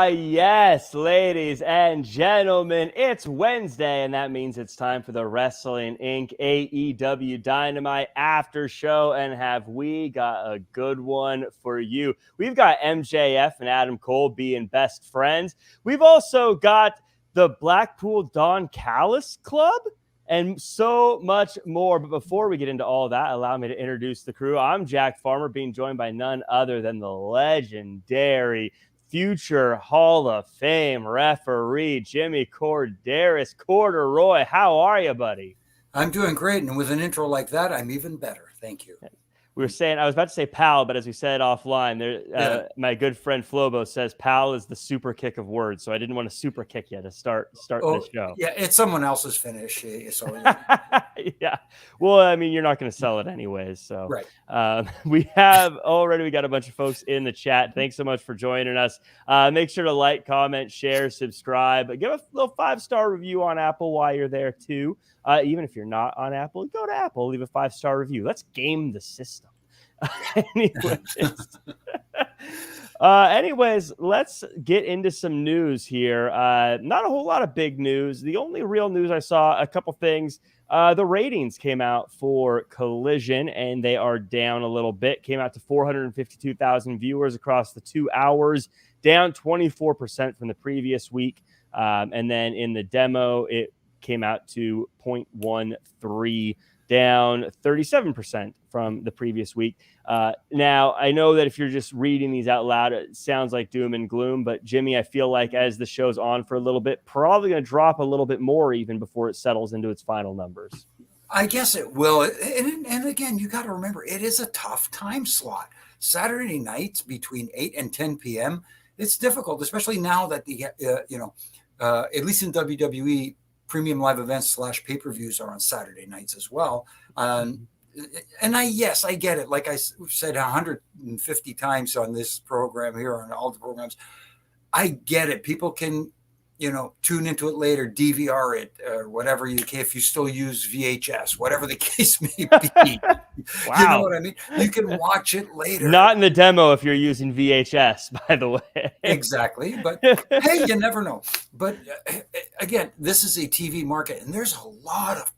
Yes, ladies and gentlemen, it's Wednesday, and that means it's time for the Wrestling Inc. AEW Dynamite after show. And have we got a good one for you? We've got MJF and Adam Cole being best friends. We've also got the Blackpool Don Callis Club and so much more. But before we get into all that, allow me to introduce the crew. I'm Jack Farmer, being joined by none other than the legendary future Hall of Fame referee, Jimmy Korderas. Corduroy, how are you, buddy? I'm doing great. And with an intro like that, I'm even better. Thank you. We were saying, I was about to say pal, but as we said offline, my good friend Flobo says pal is the super kick of words. So I didn't want to super kick you to start this show. Yeah, it's someone else's finish. So yeah. Well, I mean, you're not going to sell it anyways. So right. we got a bunch of folks in the chat. Thanks so much for joining us. Make sure to like, comment, share, subscribe. Give a little 5-star review on Apple while you're there too. Even if you're not on Apple, go to Apple, leave a 5-star review. Let's game the system. Anyways, let's get into some news here. Not a whole lot of big news. The only real news I saw, a couple things. The ratings came out for Collision, and they are down a little bit. Came out to 452,000 viewers across the 2 hours, down 24% from the previous week. And then in the demo, it came out to 0.13, down 37% from the previous week. Now, I know that if you're just reading these out loud, it sounds like doom and gloom. But, Jimmy, I feel like as the show's on for a little bit, probably going to drop a little bit more even before it settles into its final numbers. I guess it will. And again, you got to remember, it is a tough time slot. Saturday nights between 8 and 10 p.m., it's difficult, especially now that at least in WWE, premium live events / pay-per-views are on Saturday nights as well. And I get it. Like I said 150 times on this program here, on all the programs, I get it. People can, tune into it later, DVR it, or whatever if you still use VHS, whatever the case may be. Wow. You know what I mean? You can watch it later. Not in the demo if you're using VHS, by the way. Exactly. But hey, you never know. But again, this is a TV market, and there's a lot of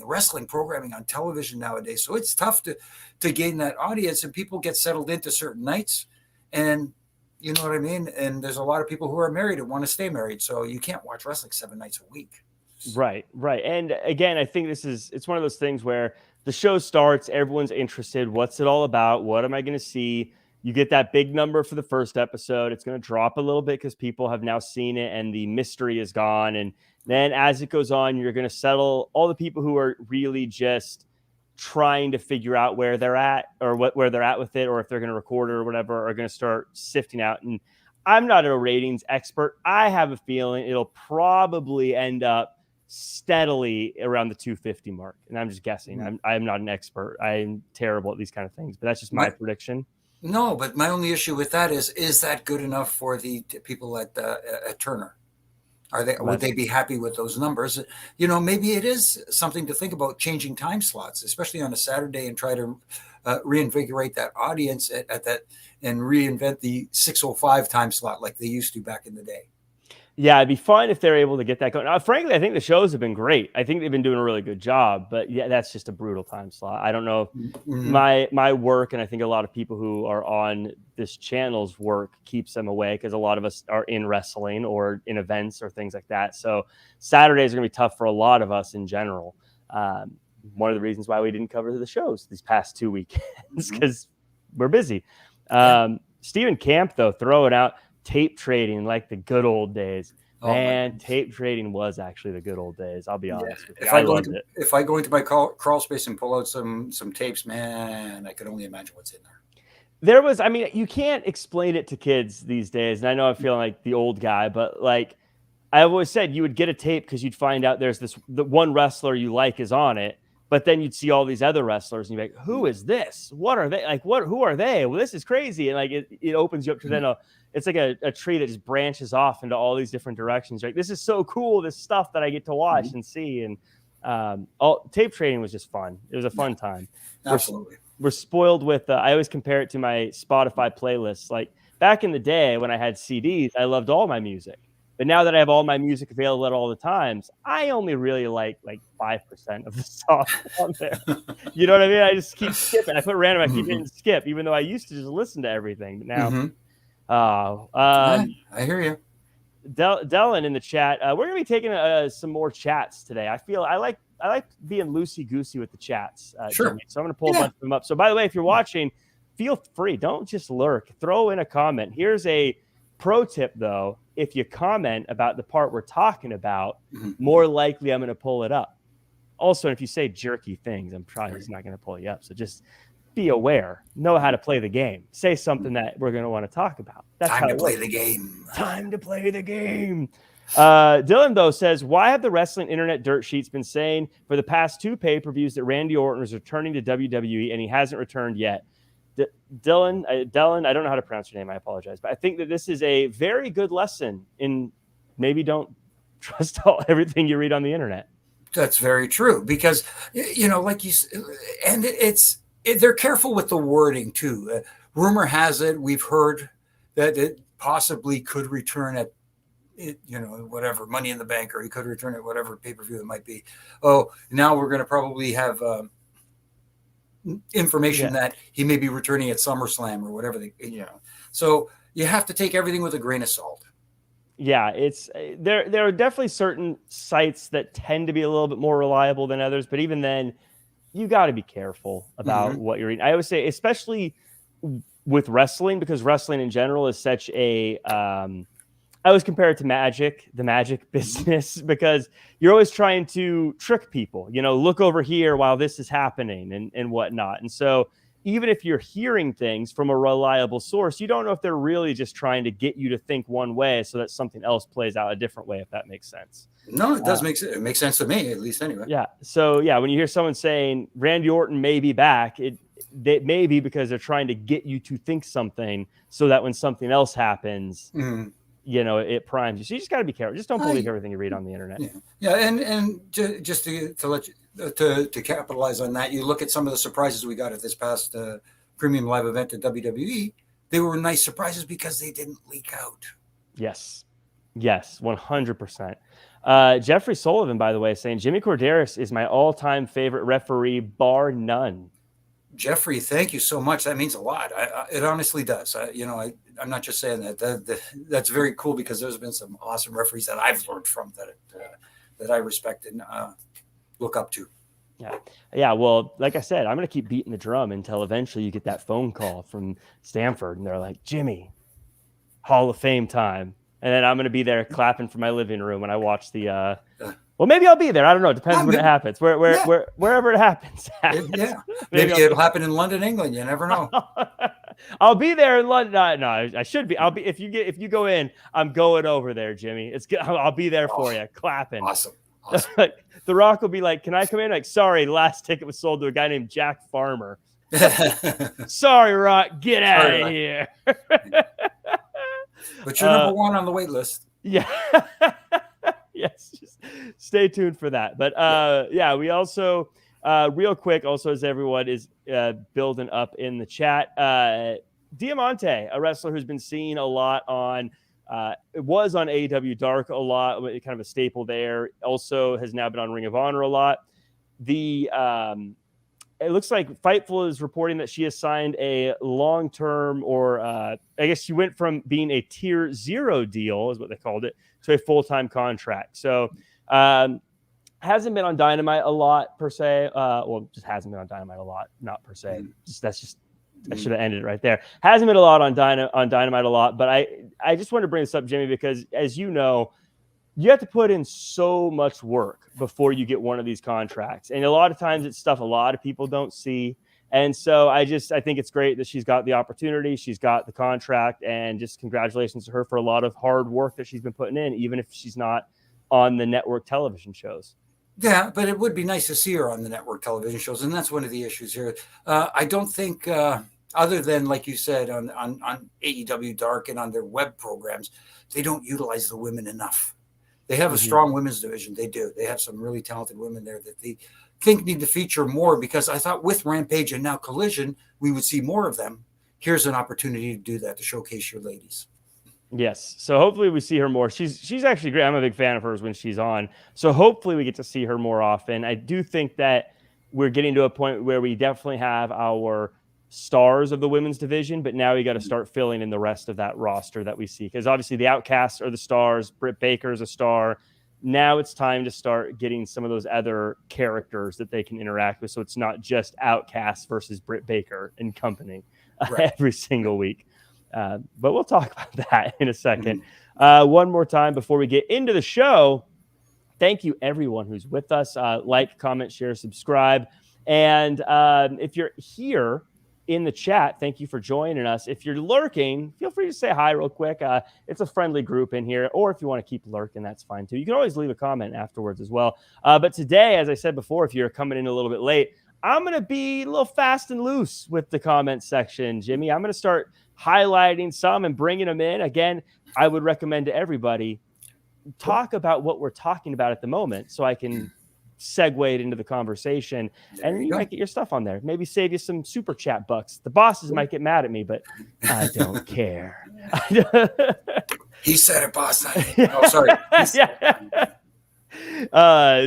wrestling programming on television nowadays. So it's tough to gain that audience, and people get settled into certain nights, and you know what I mean? And there's a lot of people who are married and want to stay married. So you can't watch wrestling 7 nights a week. Right. And again, I think it's one of those things where the show starts, everyone's interested. What's it all about? What am I going to see? You get that big number for the first episode. It's going to drop a little bit because people have now seen it and the mystery is gone. And then as it goes on, you're going to settle all the people who are really just trying to figure out where they're at or where they're at with it, or if they're going to record it or whatever, are going to start sifting out. And I'm not a ratings expert. I have a feeling it'll probably end up steadily around the 250 mark. And I'm just guessing. I'm not an expert. I'm terrible at these kind of things, but that's just my prediction. No, but my only issue with that is that good enough for the people at Turner? Would they be happy with those numbers? Maybe it is something to think about, changing time slots, especially on a Saturday, and try to reinvigorate that audience at that, and reinvent the 6:05 time slot like they used to back in the day. Yeah, it'd be fun if they're able to get that going. Frankly, I think the shows have been great. I think they've been doing a really good job, but yeah, that's just a brutal time slot. I don't know if my work, and I think a lot of people who are on this channel's work, keeps them away, because a lot of us are in wrestling or in events or things like that. So Saturdays are going to be tough for a lot of us in general. One of the reasons why we didn't cover the shows these past 2 weekends, because we're busy. Stephen Camp, though, throwing out tape trading like the good old days. Tape trading was actually the good old days. I'll be honest with you. If I go into my crawl space and pull out some tapes, man, I could only imagine what's in there. You can't explain it to kids these days. And I know I'm feeling like the old guy, but like I've always said, you would get a tape because you'd find out the one wrestler you like is on it. But then you'd see all these other wrestlers and you'd be like, who is this? What are they? Who are they? Well, this is crazy. And like, it opens you up to then it's like a tree that just branches off into all these different directions. Right? This is so cool. This stuff that I get to watch and see. And tape trading was just fun. It was a fun time. Absolutely. We're spoiled with, I always compare it to my Spotify playlists. Like back in the day when I had CDs, I loved all my music. But now that I have all my music available at all the times, I only really like 5% of the songs on there. You know what I mean? I just keep skipping. I put random, I keep hitting skip, even though I used to just listen to everything. But now, I hear you. Dylan in the chat. We're gonna be taking some more chats today. I like being loosey goosey with the chats. Sure. Jimmy. So I'm gonna pull a bunch of them up. So by the way, if you're watching, feel free. Don't just lurk. Throw in a comment. Here's a pro tip though. If you comment about the part we're talking about, more likely I'm going to pull it up. Also, if you say jerky things, I'm probably just not going to pull you up. So just be aware. Know how to play the game. Say something that we're going to want to talk about. That's time to play the game. Time to play the game. Dylan, though, says, why have the wrestling internet dirt sheets been saying for the past 2 pay-per-views that Randy Orton is returning to WWE and he hasn't returned yet? Dylan, I don't know how to pronounce your name. I apologize. But I think that this is a very good lesson in maybe don't trust everything you read on the internet. That's very true because, like you and they're careful with the wording too. Rumor has it, we've heard that it possibly could return at, whatever, Money in the Bank, or he could return at whatever pay-per-view it might be. Oh, now we're going to probably have information that he may be returning at SummerSlam or whatever so you have to take everything with a grain of salt. Yeah, it's there are definitely certain sites that tend to be a little bit more reliable than others, but even then you got to be careful about what you're reading. I always say, especially with wrestling, because wrestling in general is such a I always compare it to the magic business, because you're always trying to trick people, look over here while this is happening and whatnot. And so even if you're hearing things from a reliable source, you don't know if they're really just trying to get you to think one way so that something else plays out a different way, if that makes sense. No, it does make sense. It makes sense to me, at least anyway. Yeah. So yeah, when you hear someone saying Randy Orton may be back, it may be because they're trying to get you to think something so that when something else happens, it primes you. So you just got to be careful. Just don't believe everything you read on the internet. Yeah. And just to let you to capitalize on that, you look at some of the surprises we got at this past premium live event at WWE. They were nice surprises because they didn't leak out. Yes, 100%. Jeffrey Sullivan, by the way, saying Jimmy Korderas is my all-time favorite referee, bar none. Jeffrey, thank you so much. That means a lot. It honestly does. I'm not just saying that. That's very cool, because there's been some awesome referees that I've learned from that I respect and look up to. Yeah. Well, like I said, I'm going to keep beating the drum until eventually you get that phone call from Stanford and they're like, Jimmy, Hall of Fame time. And then I'm going to be there clapping from my living room when I watch the, well, maybe I'll be there. I don't know. It depends when it happens. Wherever it happens. Yeah. Maybe it'll happen in London, England. You never know. I'll be there in London. No, I should be. I'll be if you go in. I'm going over there, Jimmy. It's good. I'll be there for you, clapping. Awesome. The Rock will be like, "Can I come in?" Like, sorry, the last ticket was sold to a guy named Jack Farmer. Sorry, Rock, get out of here. But you're number one on the wait list. Yeah. Yes, just stay tuned for that. But we also real quick, also as everyone is building up in the chat, Diamante, a wrestler who's been seen a lot on it was on AEW Dark a lot, kind of a staple there. Also has now been on Ring of Honor a lot. It looks like Fightful is reporting that she has signed a long-term, or I guess she went from being a tier 0 deal, is what they called it, to a full-time contract. So hasn't been on Dynamite a lot per se. Just hasn't been on Dynamite a lot, not per se. I should have ended it right there. Hasn't been a lot on Dynamite a lot, but I just wanted to bring this up, Jimmy, because as you know, you have to put in so much work before you get one of these contracts. And a lot of times it's stuff a lot of people don't see. And so I think it's great that she's got the opportunity. She's got the contract, and just congratulations to her for a lot of hard work that she's been putting in, even if she's not on the network television shows. Yeah, but it would be nice to see her on the network television shows. And that's one of the issues here. I don't think, other than, like you said, on AEW Dark and on their web programs, they don't utilize the women enough. They have a strong women's division. They do. They have some really talented women there that they think need to feature more, because I thought with Rampage and now Collision, we would see more of them here's an opportunity to do that, to showcase your ladies. Yes. So hopefully we see her more. She's actually great. I'm a big fan of hers when she's on. So hopefully we get to see her more often. I do think that we're getting to a point where we definitely have our stars of the women's division, but now we got to start filling in the rest of that roster that we see. Because obviously the Outcasts are the stars. Britt Baker is a star. Now it's time to start getting some of those other characters that they can interact with. So it's not just Outcasts versus Britt Baker and company every single week. But we'll talk about that in a second. One more time before we get into the show. Thank you, everyone who's with us. Like, comment, share, subscribe. And if you're here in the chat, thank you for joining us. If you're lurking, feel free to say hi real quick. It's a friendly group in here. Or if you want to keep lurking, that's fine too. You can always leave a comment afterwards as well. But today, as I said before, if you're coming in a little bit late, I'm going to be a little fast and loose with the comment section, Jimmy. I'm going to start highlighting some and bringing them in. Again, I would recommend to everybody, talk about what we're talking about at the moment so I can segue it into the conversation. And you might get your stuff on there. Maybe save you some super chat bucks. The bosses might get mad at me, but I don't care. He said it, boss. Oh, sorry.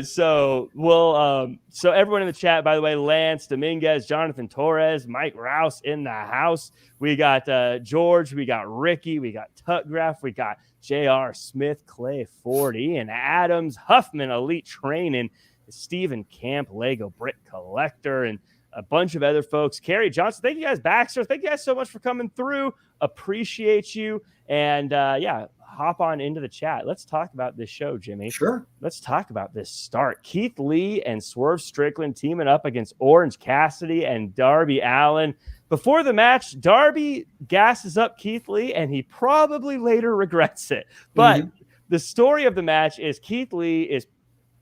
So everyone in the chat, by the way, Lance Dominguez, Jonathan Torres, Mike Rouse in the house. We got George, we got Ricky, we got Tutgraph, we got JR Smith, Clay 40, and Adams, Huffman, Elite Training, Stephen Camp, Lego Brick Collector, and a bunch of other folks. Carrie Johnson, thank you guys. Baxter, thank you guys so much for coming through. Appreciate you. And hop on into the chat. Let's talk about this show, Jimmy. Sure. Let's talk about this start. Keith Lee and Swerve Strickland teaming up against Orange Cassidy and Darby Allin. Before the match, Darby gasses up Keith Lee, and he probably later regrets it. But the story of the match is Keith Lee is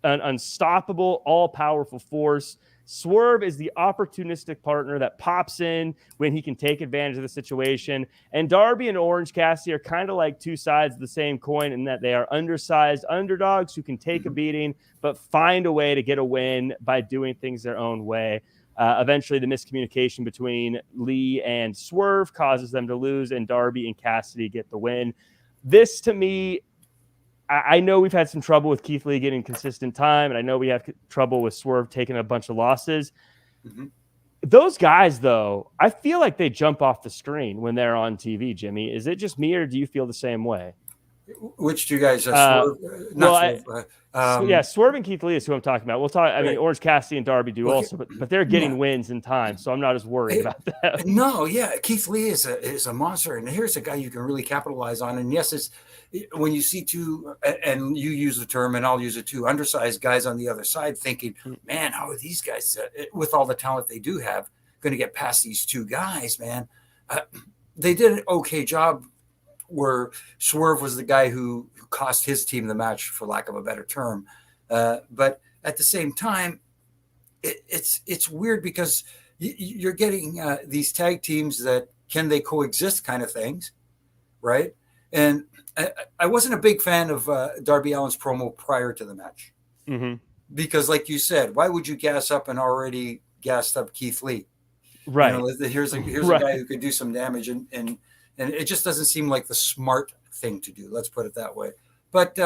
an unstoppable, all-powerful force. Swerve is the opportunistic partner that pops in when he can take advantage of the situation. And Darby and Orange Cassidy are kind of like two sides of the same coin in that they are undersized underdogs who can take a beating, but find a way to get a win by doing things their own way. Eventually, the miscommunication between Lee and Swerve causes them to lose, and Darby and Cassidy get the win. This, to me, I know we've had some trouble with Keith Lee getting consistent time, and I know we have trouble with Swerve taking a bunch of losses. Those guys, though, I feel like they jump off the screen when they're on TV, Jimmy. Is it just me, or do you feel the same way? Which two guys? Swerve, Swerve and Keith Lee is who I'm talking about. We'll talk. I mean, Orange Cassidy and Darby do also, but they're getting wins in time, so I'm not as worried about that. No, Keith Lee is a monster, and here's a guy you can really capitalize on. And yes, it's when you see two, and you use the term, and I'll use it too, undersized guys on the other side, thinking, man, how are these guys, with all the talent they do have, going to get past these two guys, man? They did an okay job where Swerve was the guy who cost his team the match, for lack of a better term. But at the same time, it's weird because you're getting these tag teams that can they coexist kind of things, right? And I wasn't a big fan of Darby Allin's promo prior to the match. Because like you said, why would you gas up an already gassed up Keith Lee? Right. Here's a guy who could do some damage, and it just doesn't seem like the smart thing to do. Let's put it that way. But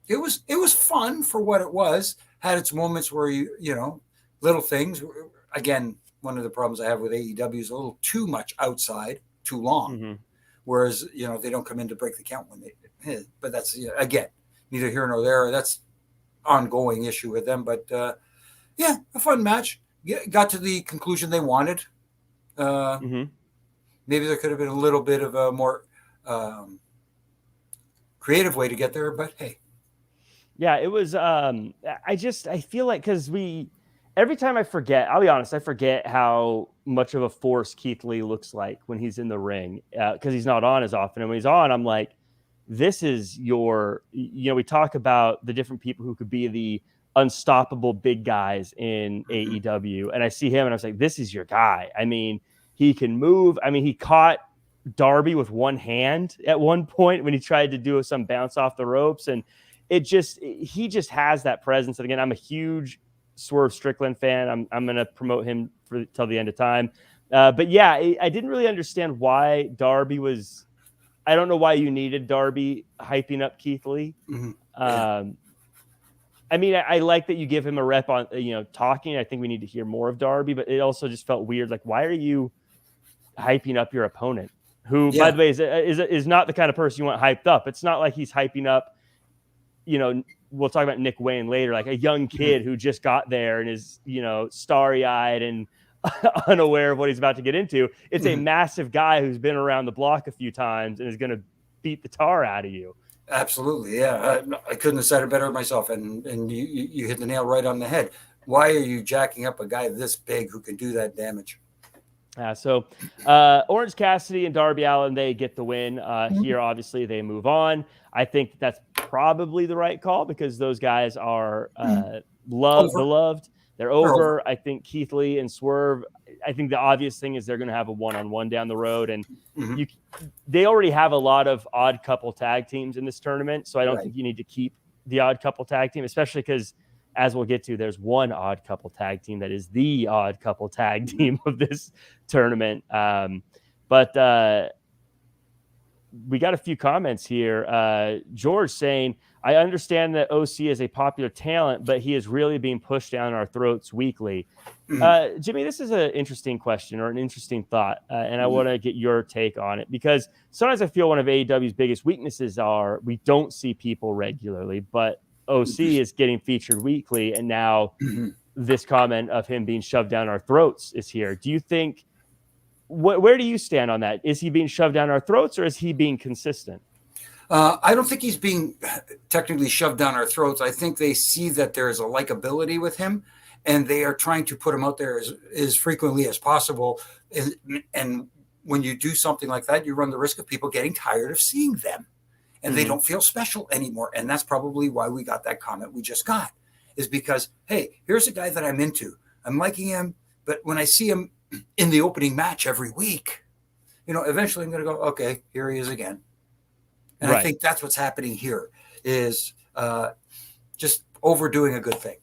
it was fun for what it was. Had its moments where you little things. Again, one of the problems I have with AEW is a little too much outside, too long. Whereas they don't come in to break the count when they. But that's again neither here nor there. That's ongoing issue with them. But a fun match. Got to the conclusion they wanted. Maybe there could have been a little bit of a more creative way to get there, but hey. Yeah, it was. I feel like because every time I forget, I'll be honest, I forget how much of a force Keith Lee looks like when he's in the ring because he's not on as often. And when he's on, I'm like, this is we talk about the different people who could be the unstoppable big guys in AEW. And I see him and I was like, this is your guy. I mean, he can move. I mean, he caught Darby with one hand at one point when he tried to do some bounce off the ropes. And he just has that presence. And again, I'm a huge Swerve Strickland fan. I'm going to promote him till the end of time. But yeah, I didn't really understand why Darby was. I don't know why you needed Darby hyping up Keith Lee. Yeah. I mean, I like that you give him a rep on, talking. I think we need to hear more of Darby, but it also just felt weird. Like, why are you hyping up your opponent? Who, by the way, is not the kind of person you want hyped up. It's not like he's hyping up, we'll talk about Nick Wayne later, like a young kid who just got there and is, starry-eyed and unaware of what he's about to get into. It's a massive guy who's been around the block a few times and is going to beat the tar out of you. Absolutely, yeah. I couldn't have said it better myself, and you hit the nail right on the head. Why are you jacking up a guy this big who can do that damage? So Orange Cassidy and Darby Allin, they get the win. Here, obviously, they move on. I think that's probably the right call because those guys are beloved. They're over. I think Keith Lee and Swerve, I think the obvious thing is they're going to have a one-on-one down the road. And they already have a lot of odd couple tag teams in this tournament. So I don't think you need to keep the odd couple tag team, especially because, as we'll get to, there's one odd couple tag team that is the odd couple tag team of this tournament. But we got a few comments here. George saying, I understand that OC is a popular talent, but he is really being pushed down our throats weekly. Jimmy, this is an interesting question or an interesting thought, and I want to get your take on it because sometimes I feel one of AEW's biggest weaknesses are we don't see people regularly, but OC is getting featured weekly, and now this comment of him being shoved down our throats is here. Do you think, where do you stand on that? Is he being shoved down our throats, or is he being consistent? I don't think he's being technically shoved down our throats. I think they see that there is a likability with him, and they are trying to put him out there as frequently as possible. And when you do something like that, you run the risk of people getting tired of seeing them, and they don't feel special anymore. And that's probably why we got that comment we just got, is because, hey, here's a guy that I'm into. I'm liking him, but when I see him in the opening match every week, eventually I'm going to go, okay, here he is again. And I think that's what's happening here is just overdoing a good thing.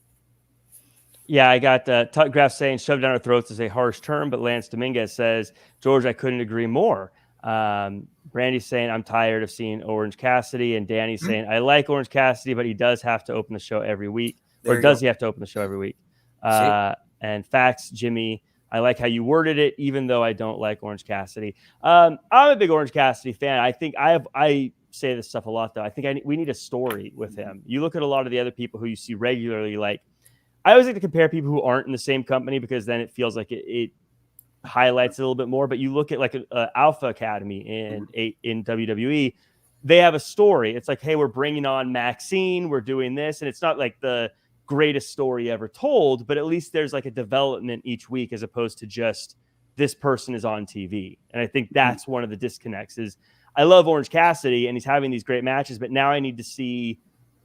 Yeah, I got Tuck Graf saying shoved down our throats is a harsh term, but Lance Dominguez says, George, I couldn't agree more. Brandy's saying, I'm tired of seeing Orange Cassidy. And Danny's saying, I like Orange Cassidy, but he does have to open the show every week. Or does he have to open the show every week? And facts, Jimmy, I like how you worded it, even though I don't like Orange Cassidy. I'm a big Orange Cassidy fan. I think I say this stuff a lot, though. I think we need a story with him. You look at a lot of the other people who you see regularly. Like, I always like to compare people who aren't in the same company because then it feels like it highlights a little bit more. But you look at like Alpha Academy in WWE, they have a story. It's like, hey, we're bringing on Maxine, we're doing this, and it's not like the greatest story ever told, but at least there's like a development each week as opposed to just this person is on TV. And I think that's one of the disconnects is I love Orange Cassidy and he's having these great matches, but now I need to see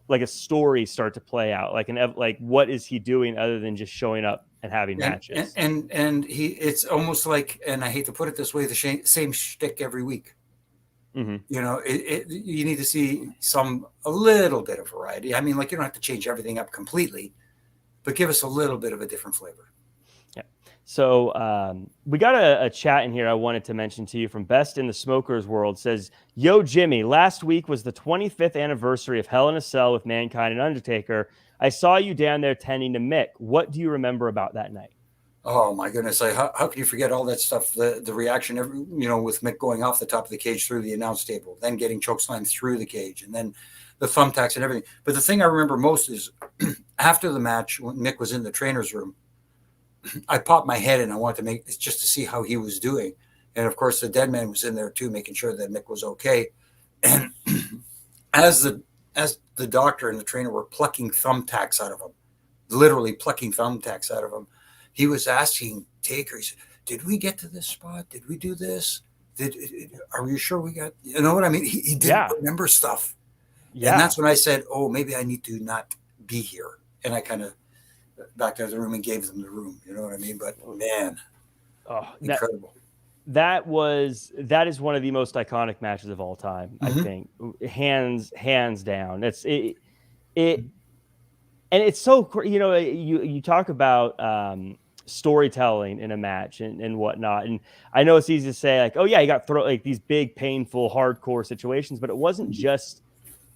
like a story start to play out. Like what is he doing other than just showing up and having matches? And it's almost like, and I hate to put it this way, the same shtick every week. You need to see a little bit of variety. I mean, like you don't have to change everything up completely, but give us a little bit of a different flavor. Yeah. So we got a chat in here I wanted to mention to you from Best in the Smokers World. Says, yo, Jimmy, last week was the 25th anniversary of Hell in a Cell with Mankind and Undertaker. I saw you down there tending to Mick. What do you remember about that night? Oh my goodness! How can you forget all that stuff? The reaction, with Mick going off the top of the cage through the announce table, then getting chokeslammed through the cage, and then the thumbtacks and everything. But the thing I remember most is after the match when Mick was in the trainer's room, I popped my head and I wanted to just to see how he was doing, and of course the dead man was in there too, making sure that Mick was okay. And as the doctor and the trainer were plucking thumbtacks out of him, literally plucking thumbtacks out of him. He was asking Taker, he said, did we get to this spot? Did we do this? Are you sure we got, you know what I mean? He didn't remember stuff. Yeah. And that's when I said, oh, maybe I need to not be here. And I kind of backed out of the room and gave them the room. You know what I mean? But man, incredible. That is one of the most iconic matches of all time. I think hands down. And it's so, you talk about storytelling in a match and whatnot. And I know it's easy to say like, oh yeah, you got throw like these big, painful, hardcore situations, but it wasn't just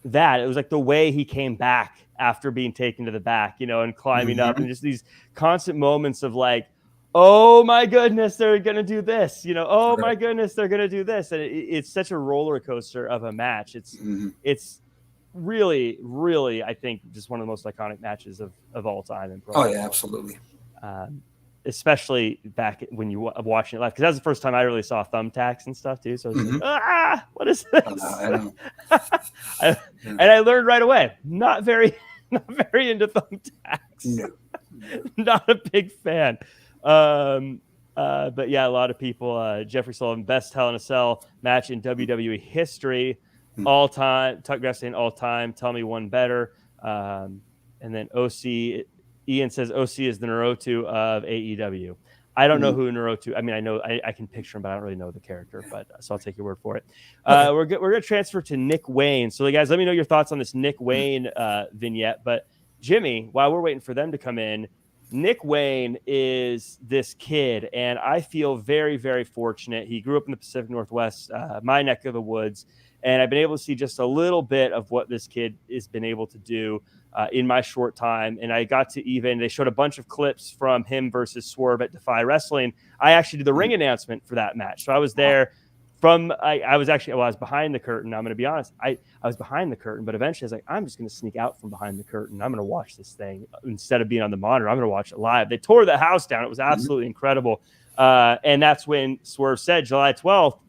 that. It was like the way he came back after being taken to the back, you know, and climbing up, and just these constant moments of like, oh my goodness, they're gonna do this, you know, oh my goodness, they're gonna do this. And it's such a roller coaster of a match. It's really, really, I think, just one of the most iconic matches of all time in pro. Oh yeah, absolutely. Especially back when you were watching it live, because that was the first time I really saw thumbtacks and stuff too. So I was like, what is this? I know. And I learned right away, not very into thumbtacks. No. Not a big fan. But yeah, a lot of people. Jeffrey Sullivan, best Hell in a Cell match in WWE history, all time. Tuck Grass saying all time. Tell me one better. And then OC. Ian says OC is the Naruto of AEW. I don't know who Naruto. I mean, I know I can picture him, but I don't really know the character. But so I'll take your word for it. We're gonna transfer to Nick Wayne. So, guys, let me know your thoughts on this Nick Wayne vignette. But Jimmy, while we're waiting for them to come in, Nick Wayne is this kid, and I feel very, very fortunate. He grew up in the Pacific Northwest, my neck of the woods, and I've been able to see just a little bit of what this kid has been able to do in my short time. And I got to they showed a bunch of clips from him versus Swerve at Defy Wrestling. I actually did the ring announcement for that match. So I was there I was behind the curtain. I'm going to be honest. I was behind the curtain, but eventually I was like, I'm just going to sneak out from behind the curtain. I'm going to watch this thing instead of being on the monitor. I'm going to watch it live. They tore the house down. It was absolutely incredible. And that's when Swerve said, July 12th,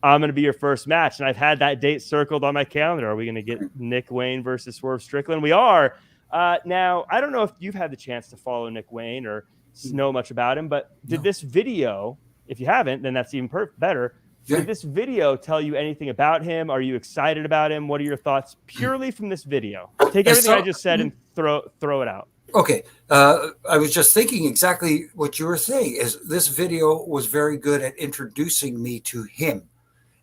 I'm going to be your first match. And I've had that date circled on my calendar. Are we going to get Nick Wayne versus Swerve Strickland? We are. Now, I don't know if you've had the chance to follow Nick Wayne or know much about him, but did this video, if you haven't, then that's even better. Did this video tell you anything about him? Are you excited about him? What are your thoughts purely from this video? Take everything I just said and throw it out. Okay. I was just thinking exactly what you were saying. Is this video was very good at introducing me to him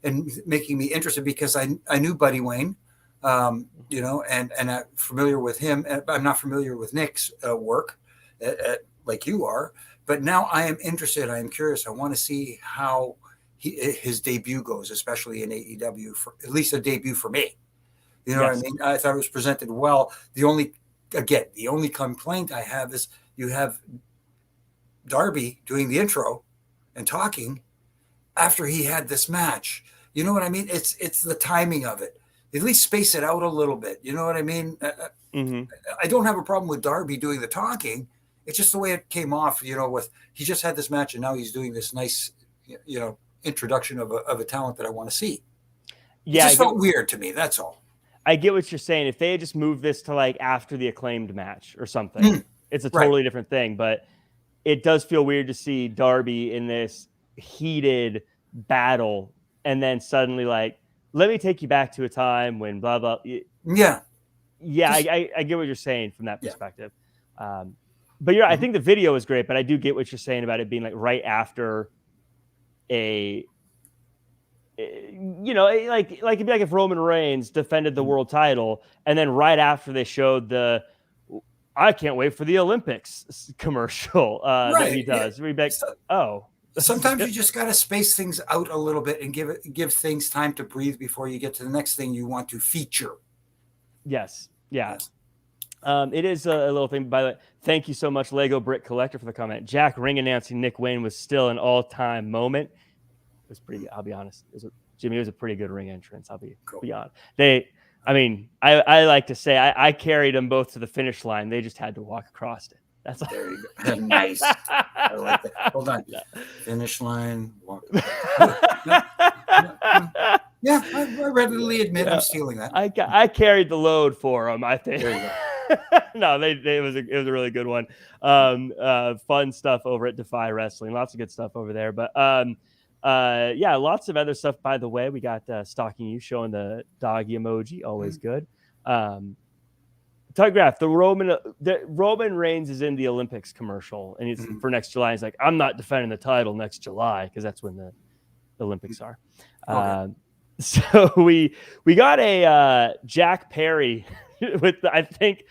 and making me interested, because I knew Buddy Wayne, you know, and I'm familiar with him. I'm not familiar with Nick's work like you are, but now I am interested. I am curious. I want to see how his debut goes, especially in AEW, for at least a debut for me. You know what I mean? I thought it was presented well. The only complaint I have is you have Darby doing the intro and talking after he had this match. You know what I mean? It's the timing of it. At least space it out a little bit. You know what I mean? I don't have a problem with Darby doing the talking. It's just the way it came off, you know, he just had this match and now he's doing this nice, you know, introduction of a talent that I want to see. Yeah. It just felt weird to me. That's all. I get what you're saying. If they had just moved this to like after the Acclaimed match or something, it's a totally different thing. But it does feel weird to see Darby in this heated battle and then suddenly like, let me take you back to a time when blah, blah. Yeah. I get what you're saying from that perspective. But I think the video is great, but I do get what you're saying about it being like right after you know, like it'd be like if Roman Reigns defended the world title and then right after they showed I can't wait for the Olympics commercial that he does. We'd be like, sometimes you just got to space things out a little bit and give things time to breathe before you get to the next thing you want to feature. Yes. Yeah. It is a little thing. By the way, thank you so much, Lego Brick Collector, for the comment. Jack ring announcing Nick Wayne was still an all-time moment. It was pretty. I'll be honest. Jimmy, it was a pretty good ring entrance. I'll be honest. I like to say I carried them both to the finish line. They just had to walk across it. That's there you go. Nice. I like that. Hold on. Finish line. Walk. Yeah, I readily admit I'm stealing that. I carried the load for them, I think. There you go. No, it was a really good one. Fun stuff over at Defy Wrestling. Lots of good stuff over there. But lots of other stuff, by the way. We got Stalking You showing the doggy emoji. Always good. Telegraph, the Roman Reigns is in the Olympics commercial, and he's for next July. He's like, I'm not defending the title next July because that's when the Olympics are. Okay. So we got a Jack Perry with I think,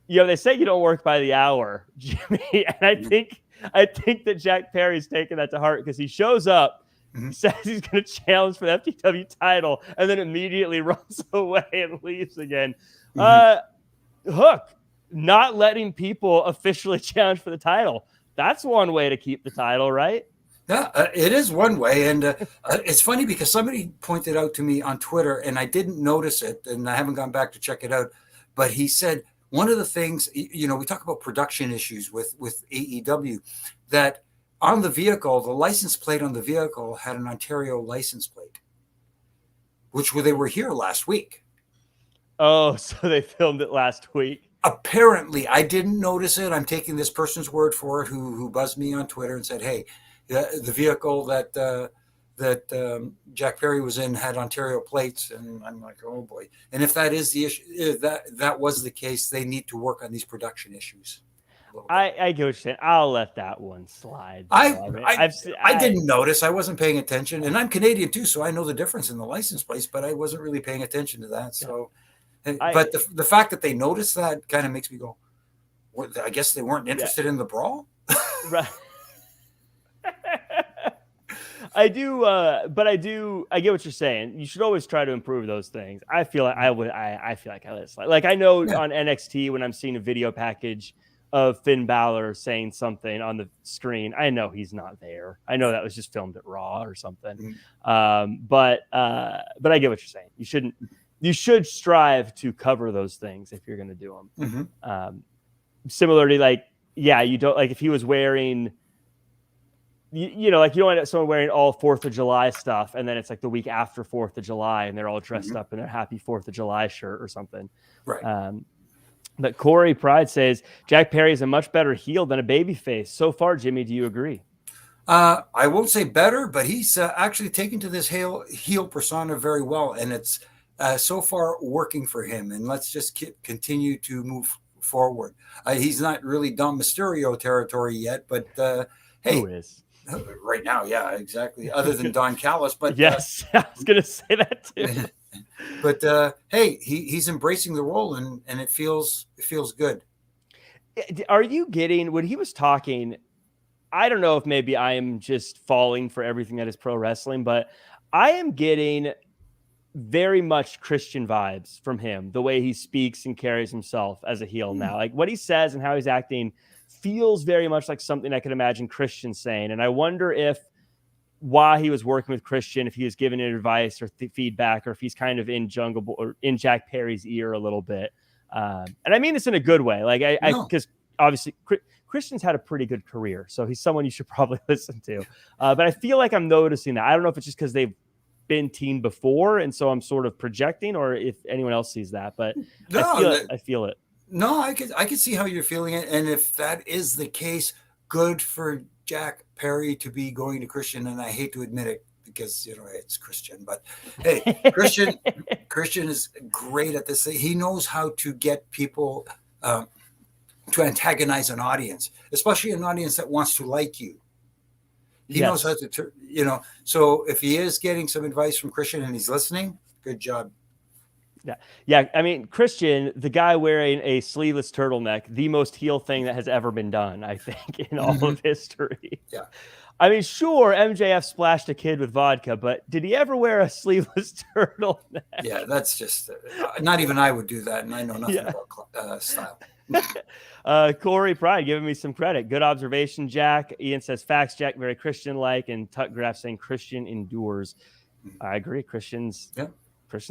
you know, they say you don't work by the hour, Jimmy, and I think I think that Jack Perry's taking that to heart because he shows up, says he's going to challenge for the FTW title, and then immediately runs away and leaves again. Hook, not letting people officially challenge for the title. That's one way to keep the title, right? Yeah, it is one way. And it's funny because somebody pointed out to me on Twitter, and I didn't notice it, and I haven't gone back to check it out. But he said one of the things, we talk about production issues with AEW, that on the vehicle, the license plate on the vehicle had an Ontario license plate, which they were here last week. Oh, so they filmed it last week. Apparently, I didn't notice it. I'm taking this person's word for it who buzzed me on Twitter and said, hey, the vehicle that Jack Perry was in had Ontario plates. And I'm like, oh boy. And if that is the issue, if that was the case, they need to work on these production issues. I get what you're saying. I'll let that one slide. I didn't notice. I wasn't paying attention. And I'm Canadian too, so I know the difference in the license plates, but I wasn't really paying attention to that. So, but the fact that they noticed that kind of makes me go, well, I guess they weren't interested in the brawl. Right. I do, but I get what you're saying. You should always try to improve those things. I feel like I feel like I let it slide. Like I know on NXT when I'm seeing a video package of Finn Balor saying something on the screen, I know he's not there. I know that was just filmed at Raw or something. But I get what you're saying. You should strive to cover those things if you're going to do them. Similarly, like, you don't like if he was wearing, you don't end up someone wearing all 4th of July stuff. And then it's like the week after 4th of July and they're all dressed up in their happy 4th of July shirt or something. Right. But Corey Pride says Jack Perry is a much better heel than a babyface. So far, Jimmy, do you agree? I won't say better, but he's actually taken to this heel persona very well. And it's so far working for him. And let's just continue to move forward. He's not really Dom Mysterio territory yet, but hey. Who is? Right now, yeah, exactly. Other than Don Callis. But yes, I was going to say that too. But hey, he's embracing the role, and it feels good. Are you getting when he was talking? I don't know if maybe I am just falling for everything that is pro wrestling, but I am getting very much Christian vibes from him. The way he speaks and carries himself as a heel now, like what he says and how he's acting, feels very much like something I could imagine Christian saying. And I wonder if while he was working with Christian, if he was giving it advice or feedback, or if he's kind of in Jack Perry's ear a little bit. And I mean this in a good way. Like because obviously Christian's had a pretty good career, so he's someone you should probably listen to. But I feel like I'm noticing that. I don't know if it's just because they've been teamed before, and so I'm sort of projecting, or if anyone else sees that. But I feel it. No, I could see how you're feeling it, and if that is the case, good for Jack Perry to be going to Christian. And I hate to admit it because it's Christian, but hey, Christian is great at this. He knows how to get people to antagonize an audience, especially an audience that wants to like you. He knows how to, So if he is getting some advice from Christian and he's listening, good job. Yeah. I mean, Christian, the guy wearing a sleeveless turtleneck, the most heel thing that has ever been done, I think, in all of history. Yeah. I mean, sure, MJF splashed a kid with vodka, but did he ever wear a sleeveless turtleneck? Yeah, that's just not even I would do that, and I know nothing about style. Corey Pride giving me some credit. Good observation, Jack. Ian says facts, Jack, very Christian-like, and Tuck Graf saying Christian endures. I agree. Christian's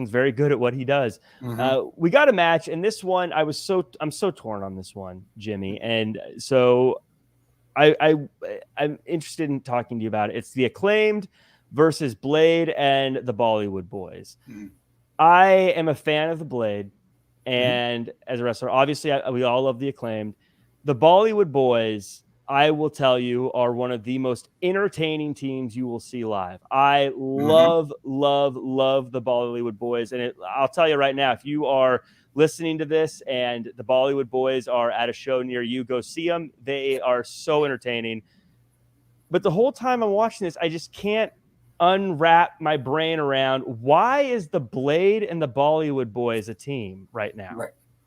very good at what he does. We got a match, and this one I'm so torn on this one, Jimmy. And so I'm interested in talking to you about it. It's the Acclaimed versus Blade and the Bollywood Boys. I am a fan of the Blade, and as a wrestler, obviously we all love the Acclaimed. The Bollywood Boys, I will tell you, are one of the most entertaining teams you will see live. I love the Bollywood Boys. And I'll tell you right now, if you are listening to this and the Bollywood Boys are at a show near you, go see them. They are so entertaining. But the whole time I'm watching this, I just can't unwrap my brain around why is the Blade and the Bollywood Boys a team right now?